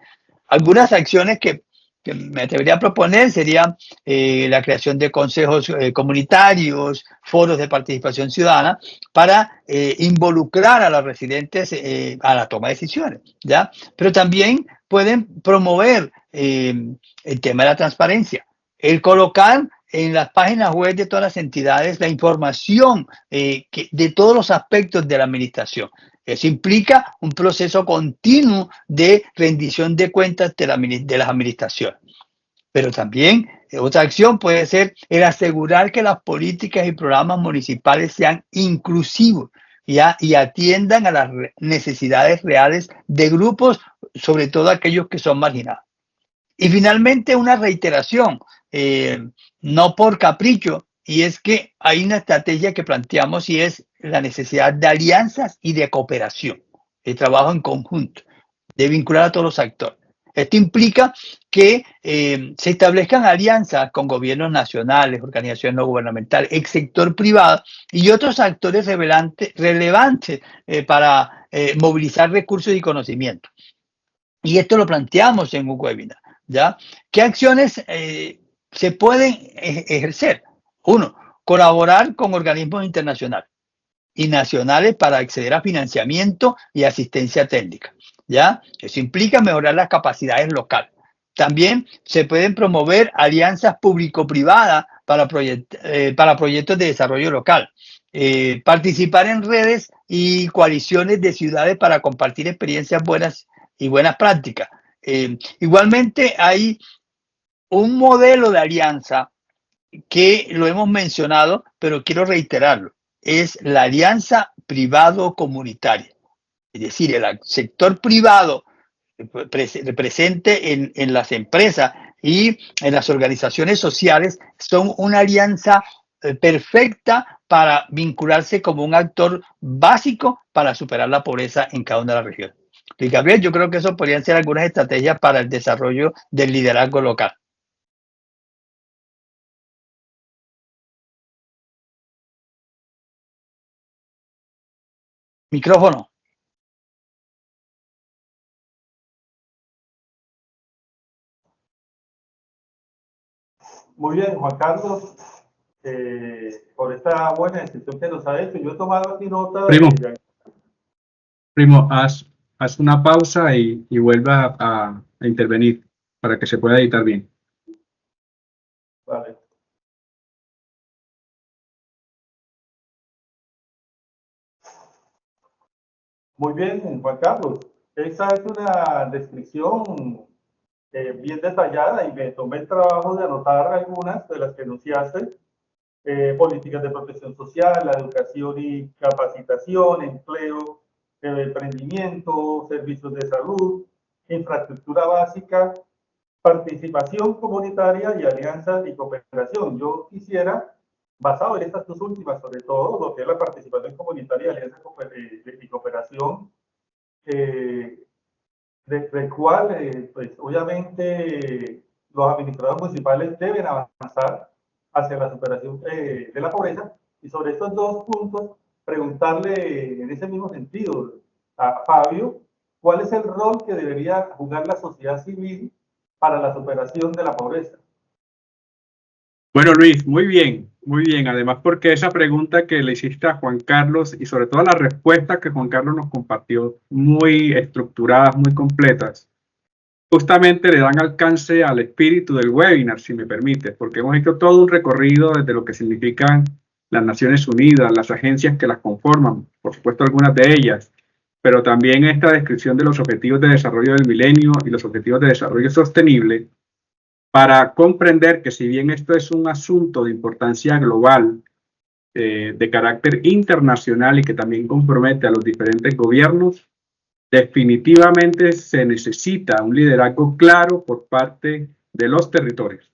Algunas acciones que me atrevería a proponer sería la creación de consejos comunitarios, foros de participación ciudadana para involucrar a los residentes a la toma de decisiones, ¿ya? Pero también pueden promover el tema de la transparencia, el colocar en las páginas web de todas las entidades la información de todos los aspectos de la administración. Eso implica un proceso continuo de rendición de cuentas de las administraciones. Pero también otra acción puede ser el asegurar que las políticas y programas municipales sean inclusivos y atiendan a las necesidades reales de grupos, sobre todo aquellos que son marginados. Y finalmente una reiteración, no por capricho, y es que hay una estrategia que planteamos y es la necesidad de alianzas y de cooperación, de trabajo en conjunto, de vincular a todos los actores. Esto implica que se establezcan alianzas con gobiernos nacionales, organizaciones no gubernamentales, el sector privado y otros actores relevantes para movilizar recursos y conocimiento. Y esto lo planteamos en un webinar, ¿ya? ¿Qué acciones se pueden ejercer? Uno, colaborar con organismos internacionales y nacionales para acceder a financiamiento y asistencia técnica, ¿ya? Eso implica mejorar las capacidades locales. También se pueden promover alianzas público-privadas para proyectos de desarrollo local. Participar en redes y coaliciones de ciudades para compartir experiencias buenas y buenas prácticas. Igualmente hay un modelo de alianza que lo hemos mencionado, pero quiero reiterarlo. Es la alianza privado-comunitaria. Es decir, el sector privado presente en las empresas y en las organizaciones sociales son una alianza perfecta para vincularse como un actor básico para superar la pobreza en cada una de las regiones. Y Gabriel, yo creo que eso podrían ser algunas estrategias para el desarrollo del liderazgo local. Micrófono. Muy bien, Juan Carlos, por esta buena descripción que nos ha hecho. Yo he tomado aquí nota Primo, haz una pausa y vuelva a intervenir para que se pueda editar bien. Vale. Muy bien, Juan Carlos. Esa es una descripción bien detallada y me tomé el trabajo de anotar algunas de las que enunciaste. Políticas de protección social, la educación y capacitación, empleo, emprendimiento, servicios de salud, infraestructura básica, participación comunitaria y alianzas y cooperación. Yo quisiera, basado en estas dos últimas, sobre todo lo que es la participación comunitaria y alianzas y cooperación, del cual, pues obviamente, los administradores municipales deben avanzar hacia la superación de la pobreza. Y sobre estos dos puntos, preguntarle en ese mismo sentido a Fabio, ¿cuál es el rol que debería jugar la sociedad civil para la superación de la pobreza? Bueno, Luis, muy bien, muy bien. Además, porque esa pregunta que le hiciste a Juan Carlos y sobre todo la respuesta que Juan Carlos nos compartió, muy estructuradas, muy completas, justamente le dan alcance al espíritu del webinar, si me permite, porque hemos hecho todo un recorrido desde lo que significan las Naciones Unidas, las agencias que las conforman, por supuesto algunas de ellas, pero también esta descripción de los objetivos de desarrollo del milenio y los objetivos de desarrollo sostenible, para comprender que si bien esto es un asunto de importancia global, de carácter internacional y que también compromete a los diferentes gobiernos, definitivamente se necesita un liderazgo claro por parte de los territorios.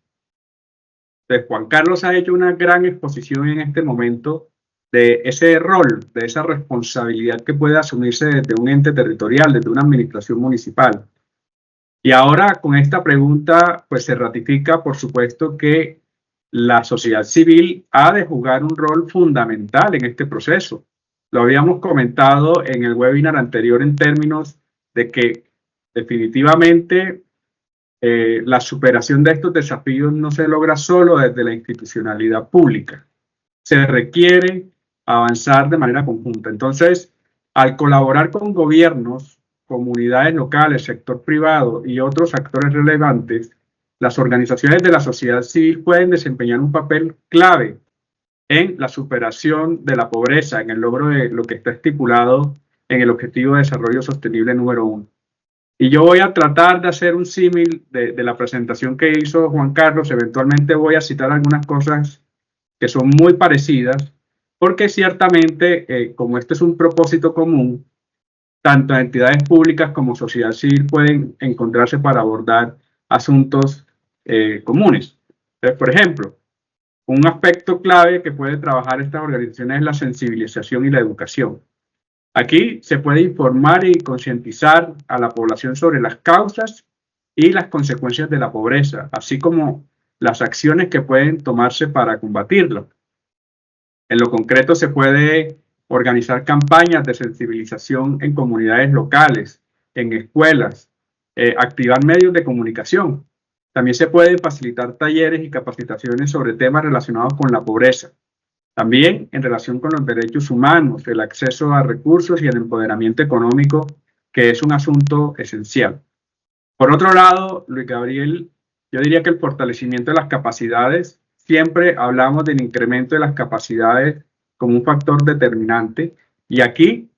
Entonces, Juan Carlos ha hecho una gran exposición en este momento de ese rol, de esa responsabilidad que puede asumirse desde un ente territorial, desde una administración municipal. Y ahora con esta pregunta, pues se ratifica, por supuesto, que la sociedad civil ha de jugar un rol fundamental en este proceso. Lo habíamos comentado en el webinar anterior en términos de que definitivamente la superación de estos desafíos no se logra solo desde la institucionalidad pública. Se requiere avanzar de manera conjunta. Entonces, al colaborar con gobiernos, comunidades locales, sector privado y otros actores relevantes, las organizaciones de la sociedad civil pueden desempeñar un papel clave en la superación de la pobreza, en el logro de lo que está estipulado en el Objetivo de Desarrollo Sostenible número 1. Y yo voy a tratar de hacer un símil de la presentación que hizo Juan Carlos. Eventualmente voy a citar algunas cosas que son muy parecidas, porque ciertamente, como este es un propósito común, tanto entidades públicas como sociedad civil pueden encontrarse para abordar asuntos comunes. Entonces, por ejemplo, un aspecto clave que puede trabajar estas organizaciones es la sensibilización y la educación. Aquí se puede informar y concientizar a la población sobre las causas y las consecuencias de la pobreza, así como las acciones que pueden tomarse para combatirlo. En lo concreto, se puede organizar campañas de sensibilización en comunidades locales, en escuelas, activar medios de comunicación. También se pueden facilitar talleres y capacitaciones sobre temas relacionados con la pobreza. También en relación con los derechos humanos, el acceso a recursos y el empoderamiento económico, que es un asunto esencial. Por otro lado, Luis Gabriel, yo diría que el fortalecimiento de las capacidades, siempre hablamos del incremento de las capacidades como un factor determinante, y aquí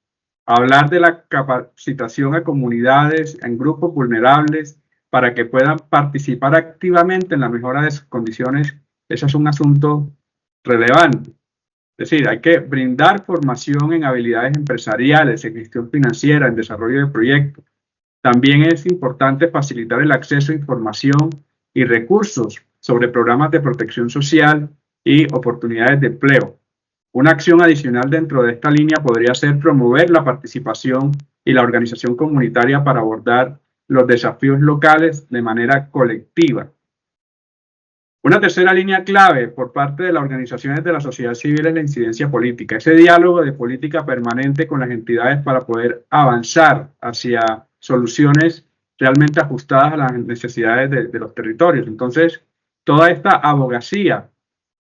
hablar de la capacitación a comunidades, en grupos vulnerables, para que puedan participar activamente en la mejora de sus condiciones, eso es un asunto relevante. Es decir, hay que brindar formación en habilidades empresariales, en gestión financiera, en desarrollo de proyectos. También es importante facilitar el acceso a información y recursos sobre programas de protección social y oportunidades de empleo. Una acción adicional dentro de esta línea podría ser promover la participación y la organización comunitaria para abordar los desafíos locales de manera colectiva. Una tercera línea clave por parte de las organizaciones de la sociedad civil es la incidencia política, ese diálogo de política permanente con las entidades para poder avanzar hacia soluciones realmente ajustadas a las necesidades de los territorios. Entonces, toda esta abogacía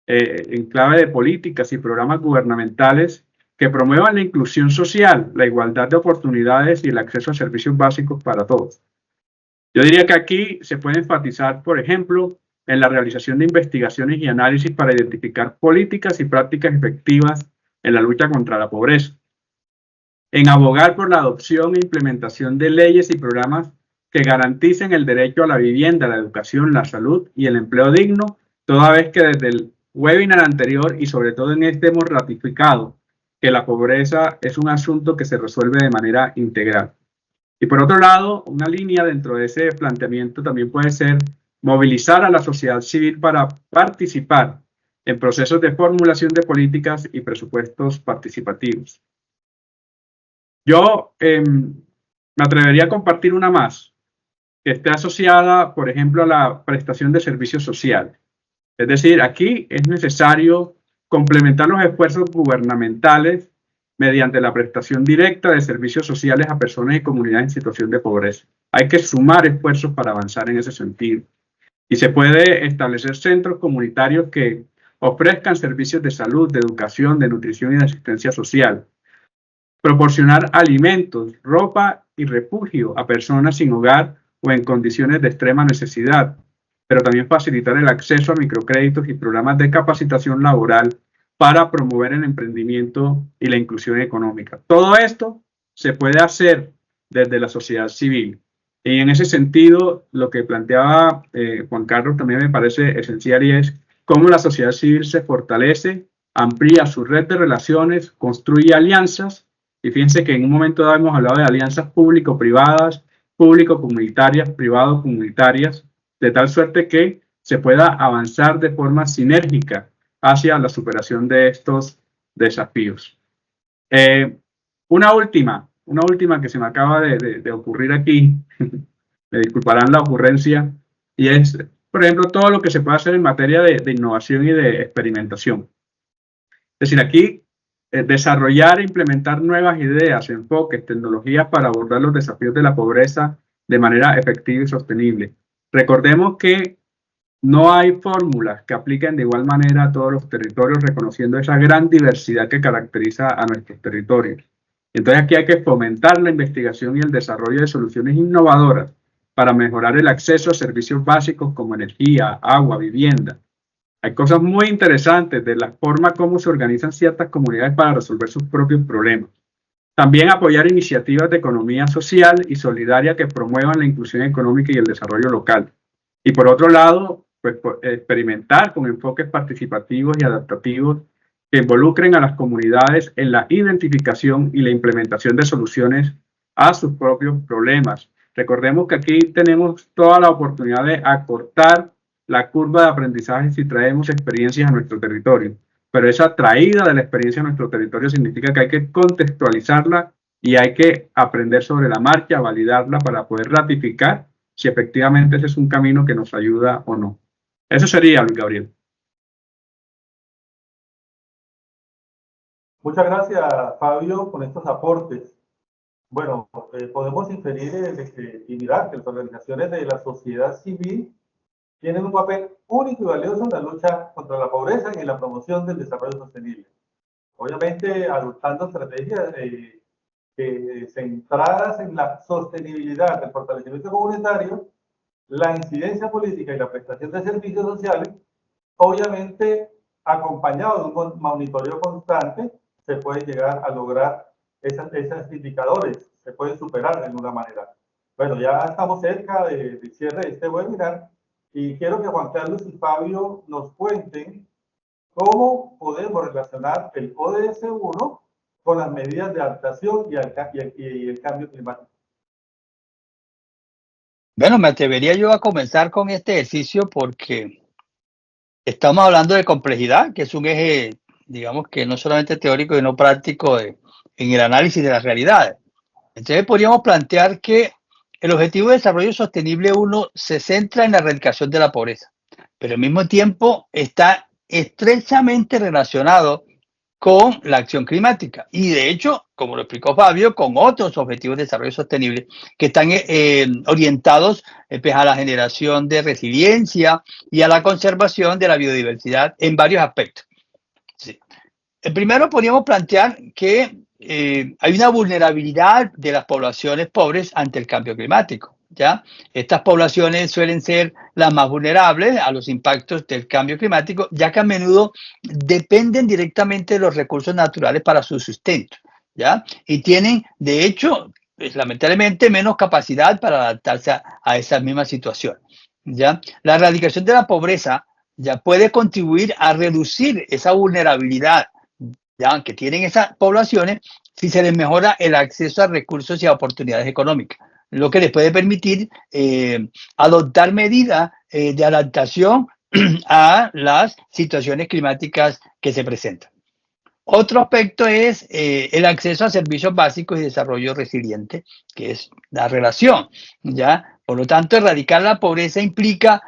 en clave de políticas y programas gubernamentales que promuevan la inclusión social, la igualdad de oportunidades y el acceso a servicios básicos para todos. Yo diría que aquí se puede enfatizar, por ejemplo, en la realización de investigaciones y análisis para identificar políticas y prácticas efectivas en la lucha contra la pobreza, en abogar por la adopción e implementación de leyes y programas que garanticen el derecho a la vivienda, la educación, la salud y el empleo digno, toda vez que desde el webinar anterior y sobre todo en este hemos ratificado que la pobreza es un asunto que se resuelve de manera integral. Y por otro lado, una línea dentro de ese planteamiento también puede ser movilizar a la sociedad civil para participar en procesos de formulación de políticas y presupuestos participativos. Yo me atrevería a compartir una más, que esté asociada, por ejemplo, a la prestación de servicios sociales. Es decir, aquí es necesario complementar los esfuerzos gubernamentales mediante la prestación directa de servicios sociales a personas y comunidades en situación de pobreza. Hay que sumar esfuerzos para avanzar en ese sentido. Y se puede establecer centros comunitarios que ofrezcan servicios de salud, de educación, de nutrición y de asistencia social. Proporcionar alimentos, ropa y refugio a personas sin hogar o en condiciones de extrema necesidad, pero también facilitar el acceso a microcréditos y programas de capacitación laboral para promover el emprendimiento y la inclusión económica. Todo esto se puede hacer desde la sociedad civil. Y en ese sentido, lo que planteaba Juan Carlos también me parece esencial, y es cómo la sociedad civil se fortalece, amplía su red de relaciones, construye alianzas. Y fíjense que en un momento dado hemos hablado de alianzas público-privadas, público-comunitarias, privado-comunitarias, de tal suerte que se pueda avanzar de forma sinérgica hacia la superación de estos desafíos. Una última que se me acaba de ocurrir aquí, me disculparán la ocurrencia, y es, por ejemplo, todo lo que se puede hacer en materia de innovación y de experimentación. Es decir, aquí desarrollar e implementar nuevas ideas, enfoques, tecnologías para abordar los desafíos de la pobreza de manera efectiva y sostenible. Recordemos que no hay fórmulas que apliquen de igual manera a todos los territorios, reconociendo esa gran diversidad que caracteriza a nuestros territorios. Entonces aquí hay que fomentar la investigación y el desarrollo de soluciones innovadoras para mejorar el acceso a servicios básicos como energía, agua, vivienda. Hay cosas muy interesantes de la forma como se organizan ciertas comunidades para resolver sus propios problemas. También apoyar iniciativas de economía social y solidaria que promuevan la inclusión económica y el desarrollo local. Y por otro lado, pues, experimentar con enfoques participativos y adaptativos que involucren a las comunidades en la identificación y la implementación de soluciones a sus propios problemas. Recordemos que aquí tenemos toda la oportunidad de acortar la curva de aprendizaje si traemos experiencias a nuestro territorio. Pero esa traída de la experiencia a nuestro territorio significa que hay que contextualizarla y hay que aprender sobre la marcha, validarla para poder ratificar si efectivamente ese es un camino que nos ayuda o no. Eso sería, Luis Gabriel. Muchas gracias, Fabio, por estos aportes. Bueno, podemos inferir y mirar que las organizaciones de la sociedad civil tienen un papel único y valioso en la lucha contra la pobreza y en la promoción del desarrollo sostenible. Obviamente, adoptando estrategias centradas en la sostenibilidad, el fortalecimiento comunitario, la incidencia política y la prestación de servicios sociales, obviamente, acompañado de un monitoreo constante, se puede llegar a lograr esos indicadores, se pueden superar de alguna manera. Bueno, ya estamos cerca de cierre de este webinar y quiero que Juan Carlos y Fabio nos cuenten cómo podemos relacionar el ODS 1 con las medidas de adaptación y el cambio climático. Bueno, me atrevería yo a comenzar con este ejercicio porque estamos hablando de complejidad, que es un eje, digamos que no solamente teórico, sino práctico en el análisis de las realidades. Entonces podríamos plantear que el Objetivo de Desarrollo Sostenible 1 se centra en la erradicación de la pobreza, pero al mismo tiempo está estrechamente relacionado con la acción climática y de hecho, como lo explicó Fabio, con otros objetivos de desarrollo sostenible que están orientados pues, a la generación de resiliencia y a la conservación de la biodiversidad en varios aspectos. Sí. El primero podríamos plantear que hay una vulnerabilidad de las poblaciones pobres ante el cambio climático. ¿Ya? Estas poblaciones suelen ser las más vulnerables a los impactos del cambio climático, ya que a menudo dependen directamente de los recursos naturales para su sustento, ¿ya? Y tienen, de hecho, pues, lamentablemente, menos capacidad para adaptarse a esa misma situación, ¿ya? La erradicación de la pobreza ya puede contribuir a reducir esa vulnerabilidad, ¿ya? Que tienen esas poblaciones si se les mejora el acceso a recursos y a oportunidades económicas, lo que les puede permitir adoptar medidas de adaptación a las situaciones climáticas que se presentan. Otro aspecto es el acceso a servicios básicos y desarrollo resiliente, que es la relación, ¿ya? Por lo tanto, erradicar la pobreza implica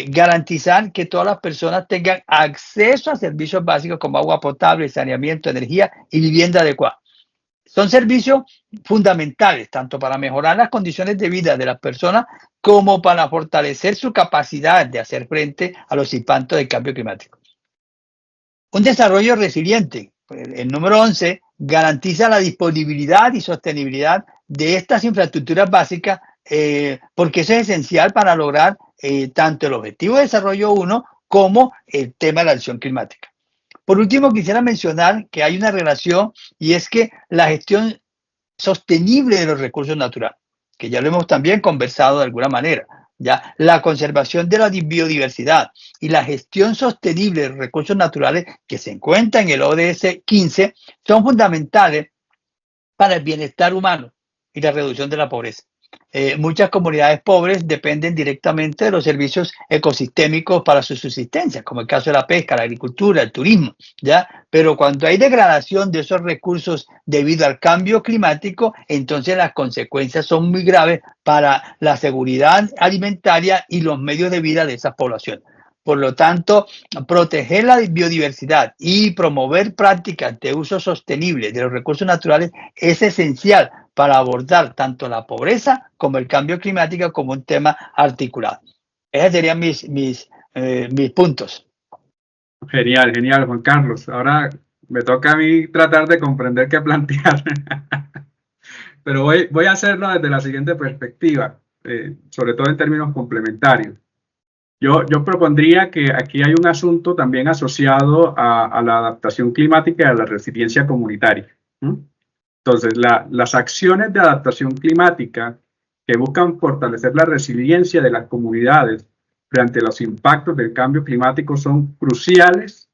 garantizar que todas las personas tengan acceso a servicios básicos como agua potable, saneamiento, energía y vivienda adecuada. Son servicios fundamentales tanto para mejorar las condiciones de vida de las personas como para fortalecer su capacidad de hacer frente a los impactos del cambio climático. Un desarrollo resiliente, el número 11, garantiza la disponibilidad y sostenibilidad de estas infraestructuras básicas porque eso es esencial para lograr tanto el Objetivo de Desarrollo 1 como el tema de la acción climática. Por último, quisiera mencionar que hay una relación y es que la gestión sostenible de los recursos naturales, que ya lo hemos también conversado de alguna manera, ya la conservación de la biodiversidad y la gestión sostenible de los recursos naturales que se encuentra en el ODS 15 son fundamentales para el bienestar humano y la reducción de la pobreza. Muchas comunidades pobres dependen directamente de los servicios ecosistémicos para su subsistencia, como el caso de la pesca, la agricultura, el turismo, ¿ya? Pero cuando hay degradación de esos recursos debido al cambio climático, entonces las consecuencias son muy graves para la seguridad alimentaria y los medios de vida de esas poblaciones. Por lo tanto, proteger la biodiversidad y promover prácticas de uso sostenible de los recursos naturales es esencial para abordar tanto la pobreza como el cambio climático como un tema articulado. Esos serían mis puntos. Genial, genial, Juan Carlos. Ahora me toca a mí tratar de comprender qué plantear. Pero voy a hacerlo desde la siguiente perspectiva, sobre todo en términos complementarios. Yo propondría que aquí hay un asunto también asociado a la adaptación climática y a la resiliencia comunitaria. Entonces, las acciones de adaptación climática que buscan fortalecer la resiliencia de las comunidades frente a los impactos del cambio climático son cruciales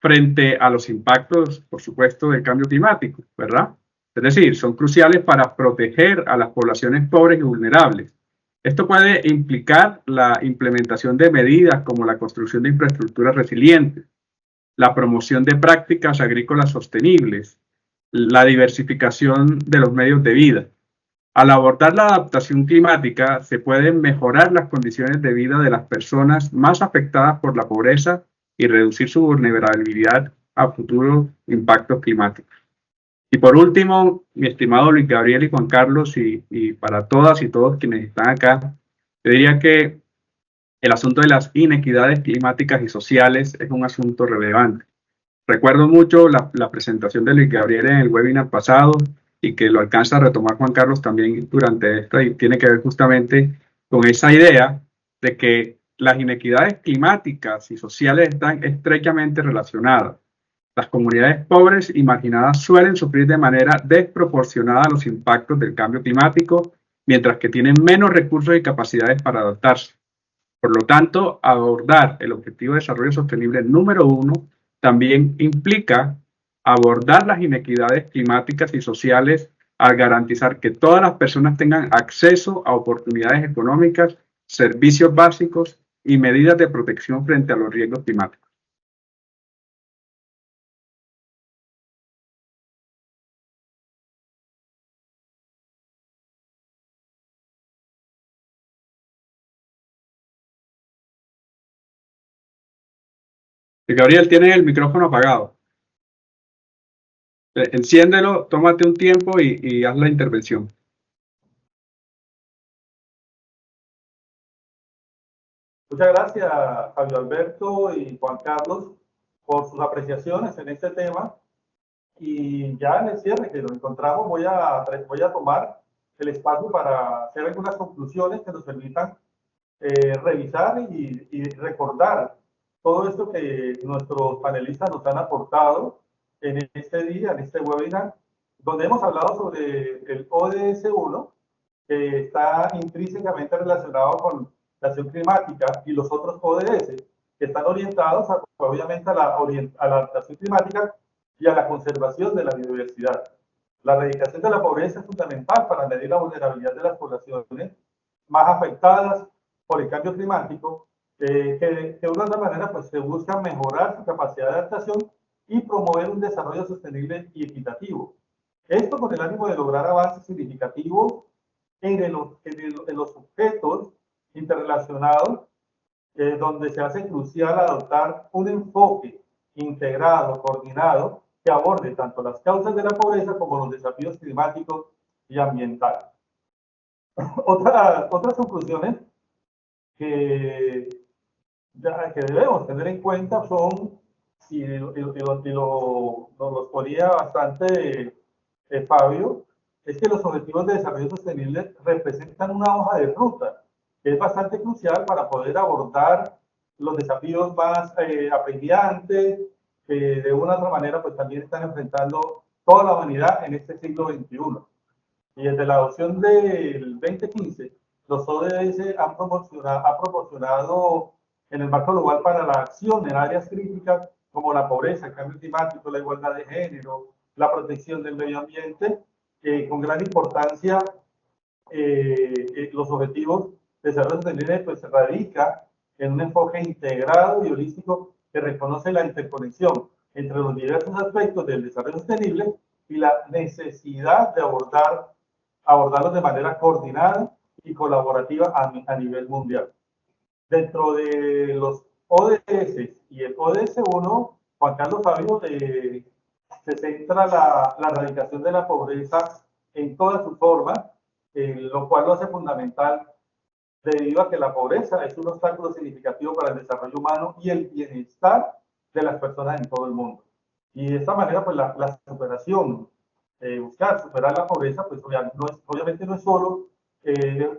frente a los impactos, por supuesto, del cambio climático, ¿verdad? Es decir, son cruciales para proteger a las poblaciones pobres y vulnerables. Esto puede implicar la implementación de medidas como la construcción de infraestructuras resilientes, la promoción de prácticas agrícolas sostenibles, la diversificación de los medios de vida. Al abordar la adaptación climática, se pueden mejorar las condiciones de vida de las personas más afectadas por la pobreza y reducir su vulnerabilidad a futuros impactos climáticos. Y por último, mi estimado Luis Gabriel y Juan Carlos, y para todas y todos quienes están acá, yo diría que el asunto de las inequidades climáticas y sociales es un asunto relevante. Recuerdo mucho la presentación de Luis Gabriel en el webinar pasado y que lo alcanza a retomar Juan Carlos también durante esta, y tiene que ver justamente con esa idea de que las inequidades climáticas y sociales están estrechamente relacionadas. Las comunidades pobres y marginadas suelen sufrir de manera desproporcionada los impactos del cambio climático, mientras que tienen menos recursos y capacidades para adaptarse. Por lo tanto, abordar el Objetivo de Desarrollo Sostenible número 1 también implica abordar las inequidades climáticas y sociales al garantizar que todas las personas tengan acceso a oportunidades económicas, servicios básicos y medidas de protección frente a los riesgos climáticos. Gabriel, tienes el micrófono apagado. Enciéndelo, tómate un tiempo y haz la intervención. Muchas gracias, Fabio Alberto y Juan Carlos, por sus apreciaciones en este tema. Y ya en el cierre que nos encontramos, voy a tomar el espacio para hacer algunas conclusiones que nos permitan revisar y recordar todo esto que nuestros panelistas nos han aportado en este día, en este webinar, donde hemos hablado sobre el ODS 1, que está intrínsecamente relacionado con la acción climática, y los otros ODS, que están orientados obviamente a la adaptación climática y a la conservación de la biodiversidad. La erradicación de la pobreza es fundamental para medir la vulnerabilidad de las poblaciones más afectadas por el cambio climático, que de una manera pues, se busca mejorar su capacidad de adaptación y promover un desarrollo sostenible y equitativo. Esto con el ánimo de lograr avances significativos en los objetos interrelacionados, donde se hace crucial adoptar un enfoque integrado, coordinado, que aborde tanto las causas de la pobreza como los desafíos climáticos y ambientales. Otras conclusiones que debemos tener en cuenta son, y nos los ponía bastante Fabio, es que los objetivos de desarrollo sostenible representan una hoja de ruta que es bastante crucial para poder abordar los desafíos más apremiantes que de una u otra manera pues también están enfrentando toda la humanidad en este siglo XXI. Y desde la adopción del 2015, los ODS han proporcionado en el marco global para la acción en áreas críticas como la pobreza, el cambio climático, la igualdad de género, la protección del medio ambiente, con gran importancia. Los objetivos de desarrollo sostenible pues se radica en un enfoque integrado y holístico que reconoce la interconexión entre los diversos aspectos del desarrollo sostenible y la necesidad de abordarlos de manera coordinada y colaborativa a nivel mundial. Dentro de los ODS y el ODS 1, Juan Carlos Fabio, se centra la erradicación de la pobreza en todas sus formas, lo cual lo hace fundamental debido a que la pobreza es un obstáculo significativo para el desarrollo humano y el bienestar de las personas en todo el mundo. Y de esta manera, pues la superación, buscar superar la pobreza, pues obviamente no es solo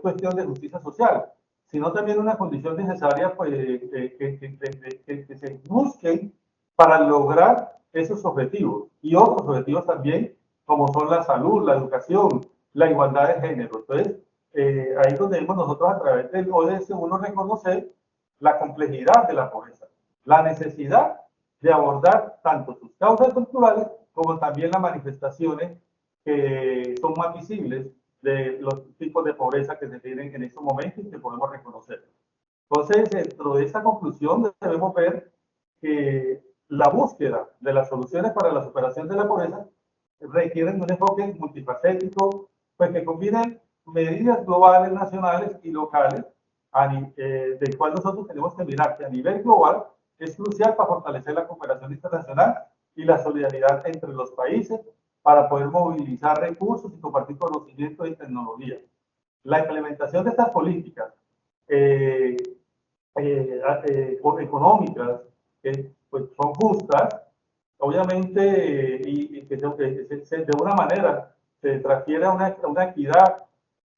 cuestión de justicia social, sino también una condición necesaria pues, que se busquen para lograr esos objetivos y otros objetivos también, como son la salud, la educación, la igualdad de género. Entonces, ahí es donde debemos nosotros a través del ODS 1 reconocer la complejidad de la pobreza, la necesidad de abordar tanto sus causas estructurales como también las manifestaciones que son más visibles de los tipos de pobreza que se tienen en estos momentos y que podemos reconocer. Entonces, dentro de esa conclusión debemos ver que la búsqueda de las soluciones para la superación de la pobreza requieren un enfoque multifacético, pues que combine medidas globales, nacionales y locales, del cual nosotros tenemos que mirar que a nivel global es crucial para fortalecer la cooperación internacional y la solidaridad entre los países para poder movilizar recursos y compartir conocimientos y tecnología. La implementación de estas políticas económicas que pues, son justas, obviamente, y que de una manera se transfiere a una equidad,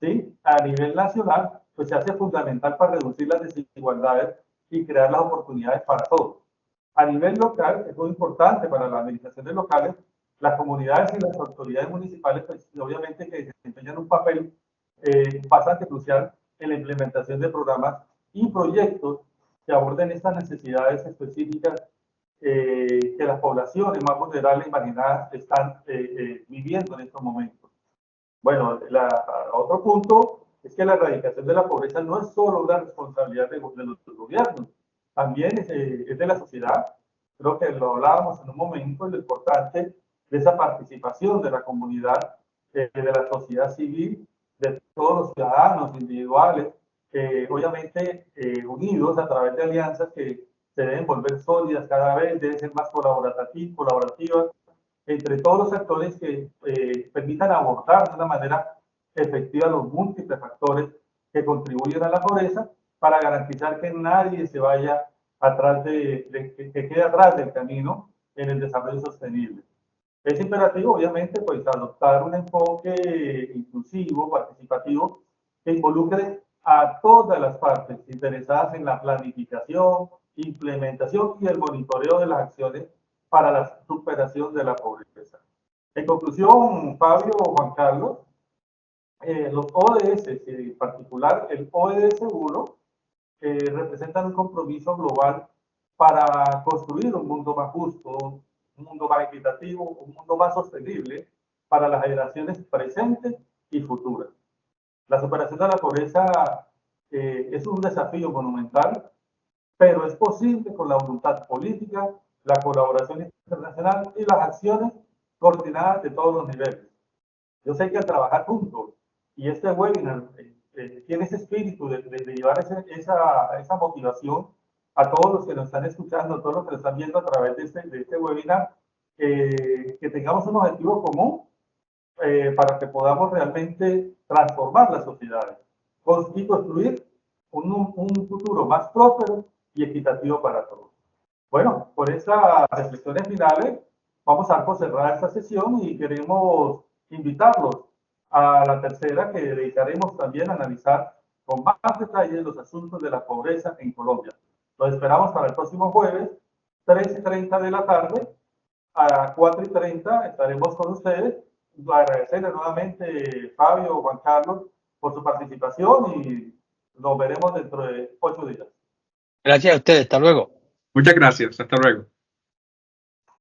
¿sí?, a nivel nacional, pues se hace fundamental para reducir las desigualdades y crear las oportunidades para todos. A nivel local, es muy importante para las administraciones locales, las comunidades y las autoridades municipales, pues obviamente que desempeñan un papel bastante crucial en la implementación de programas y proyectos que aborden estas necesidades específicas que las poblaciones más vulnerables y marginadas están viviendo en estos momentos. Bueno, otro punto es que la erradicación de la pobreza no es solo una responsabilidad de los gobiernos, también es de la sociedad. Creo que lo hablábamos en un momento, lo importante de esa participación de la comunidad, de la sociedad civil, de todos los ciudadanos individuales, obviamente unidos a través de alianzas que se deben volver sólidas cada vez, deben ser más colaborativas entre todos los actores que permitan abordar de una manera efectiva los múltiples factores que contribuyen a la pobreza para garantizar que nadie se vaya atrás que quede atrás del camino en el desarrollo sostenible. Es imperativo, obviamente, pues adoptar un enfoque inclusivo, participativo, que involucre a todas las partes interesadas en la planificación, implementación y el monitoreo de las acciones para la superación de la pobreza. En conclusión, Fabio o Juan Carlos, los ODS, en particular el ODS 1, representan un compromiso global para construir un mundo más justo, un mundo más equitativo, un mundo más sostenible para las generaciones presentes y futuras. La superación de la pobreza es un desafío monumental, pero es posible con la voluntad política, la colaboración internacional y las acciones coordinadas de todos los niveles. Yo sé que al trabajar juntos, y este webinar tiene ese espíritu de llevar esa motivación a todos los que nos están escuchando, a todos los que nos están viendo a través de este webinar, que tengamos un objetivo común para que podamos realmente transformar las sociedades y construir un futuro más próspero y equitativo para todos. Bueno, por estas reflexiones finales, vamos a dar por cerrada esta sesión y queremos invitarlos a la tercera, que dedicaremos también a analizar con más detalle los asuntos de la pobreza en Colombia. Los esperamos para el próximo jueves, 3:30 de la tarde, a 4:30 estaremos con ustedes. Agradecerles nuevamente, Fabio, Juan Carlos, por su participación y nos veremos dentro de 8 días. Gracias a ustedes, hasta luego. Muchas gracias, hasta luego.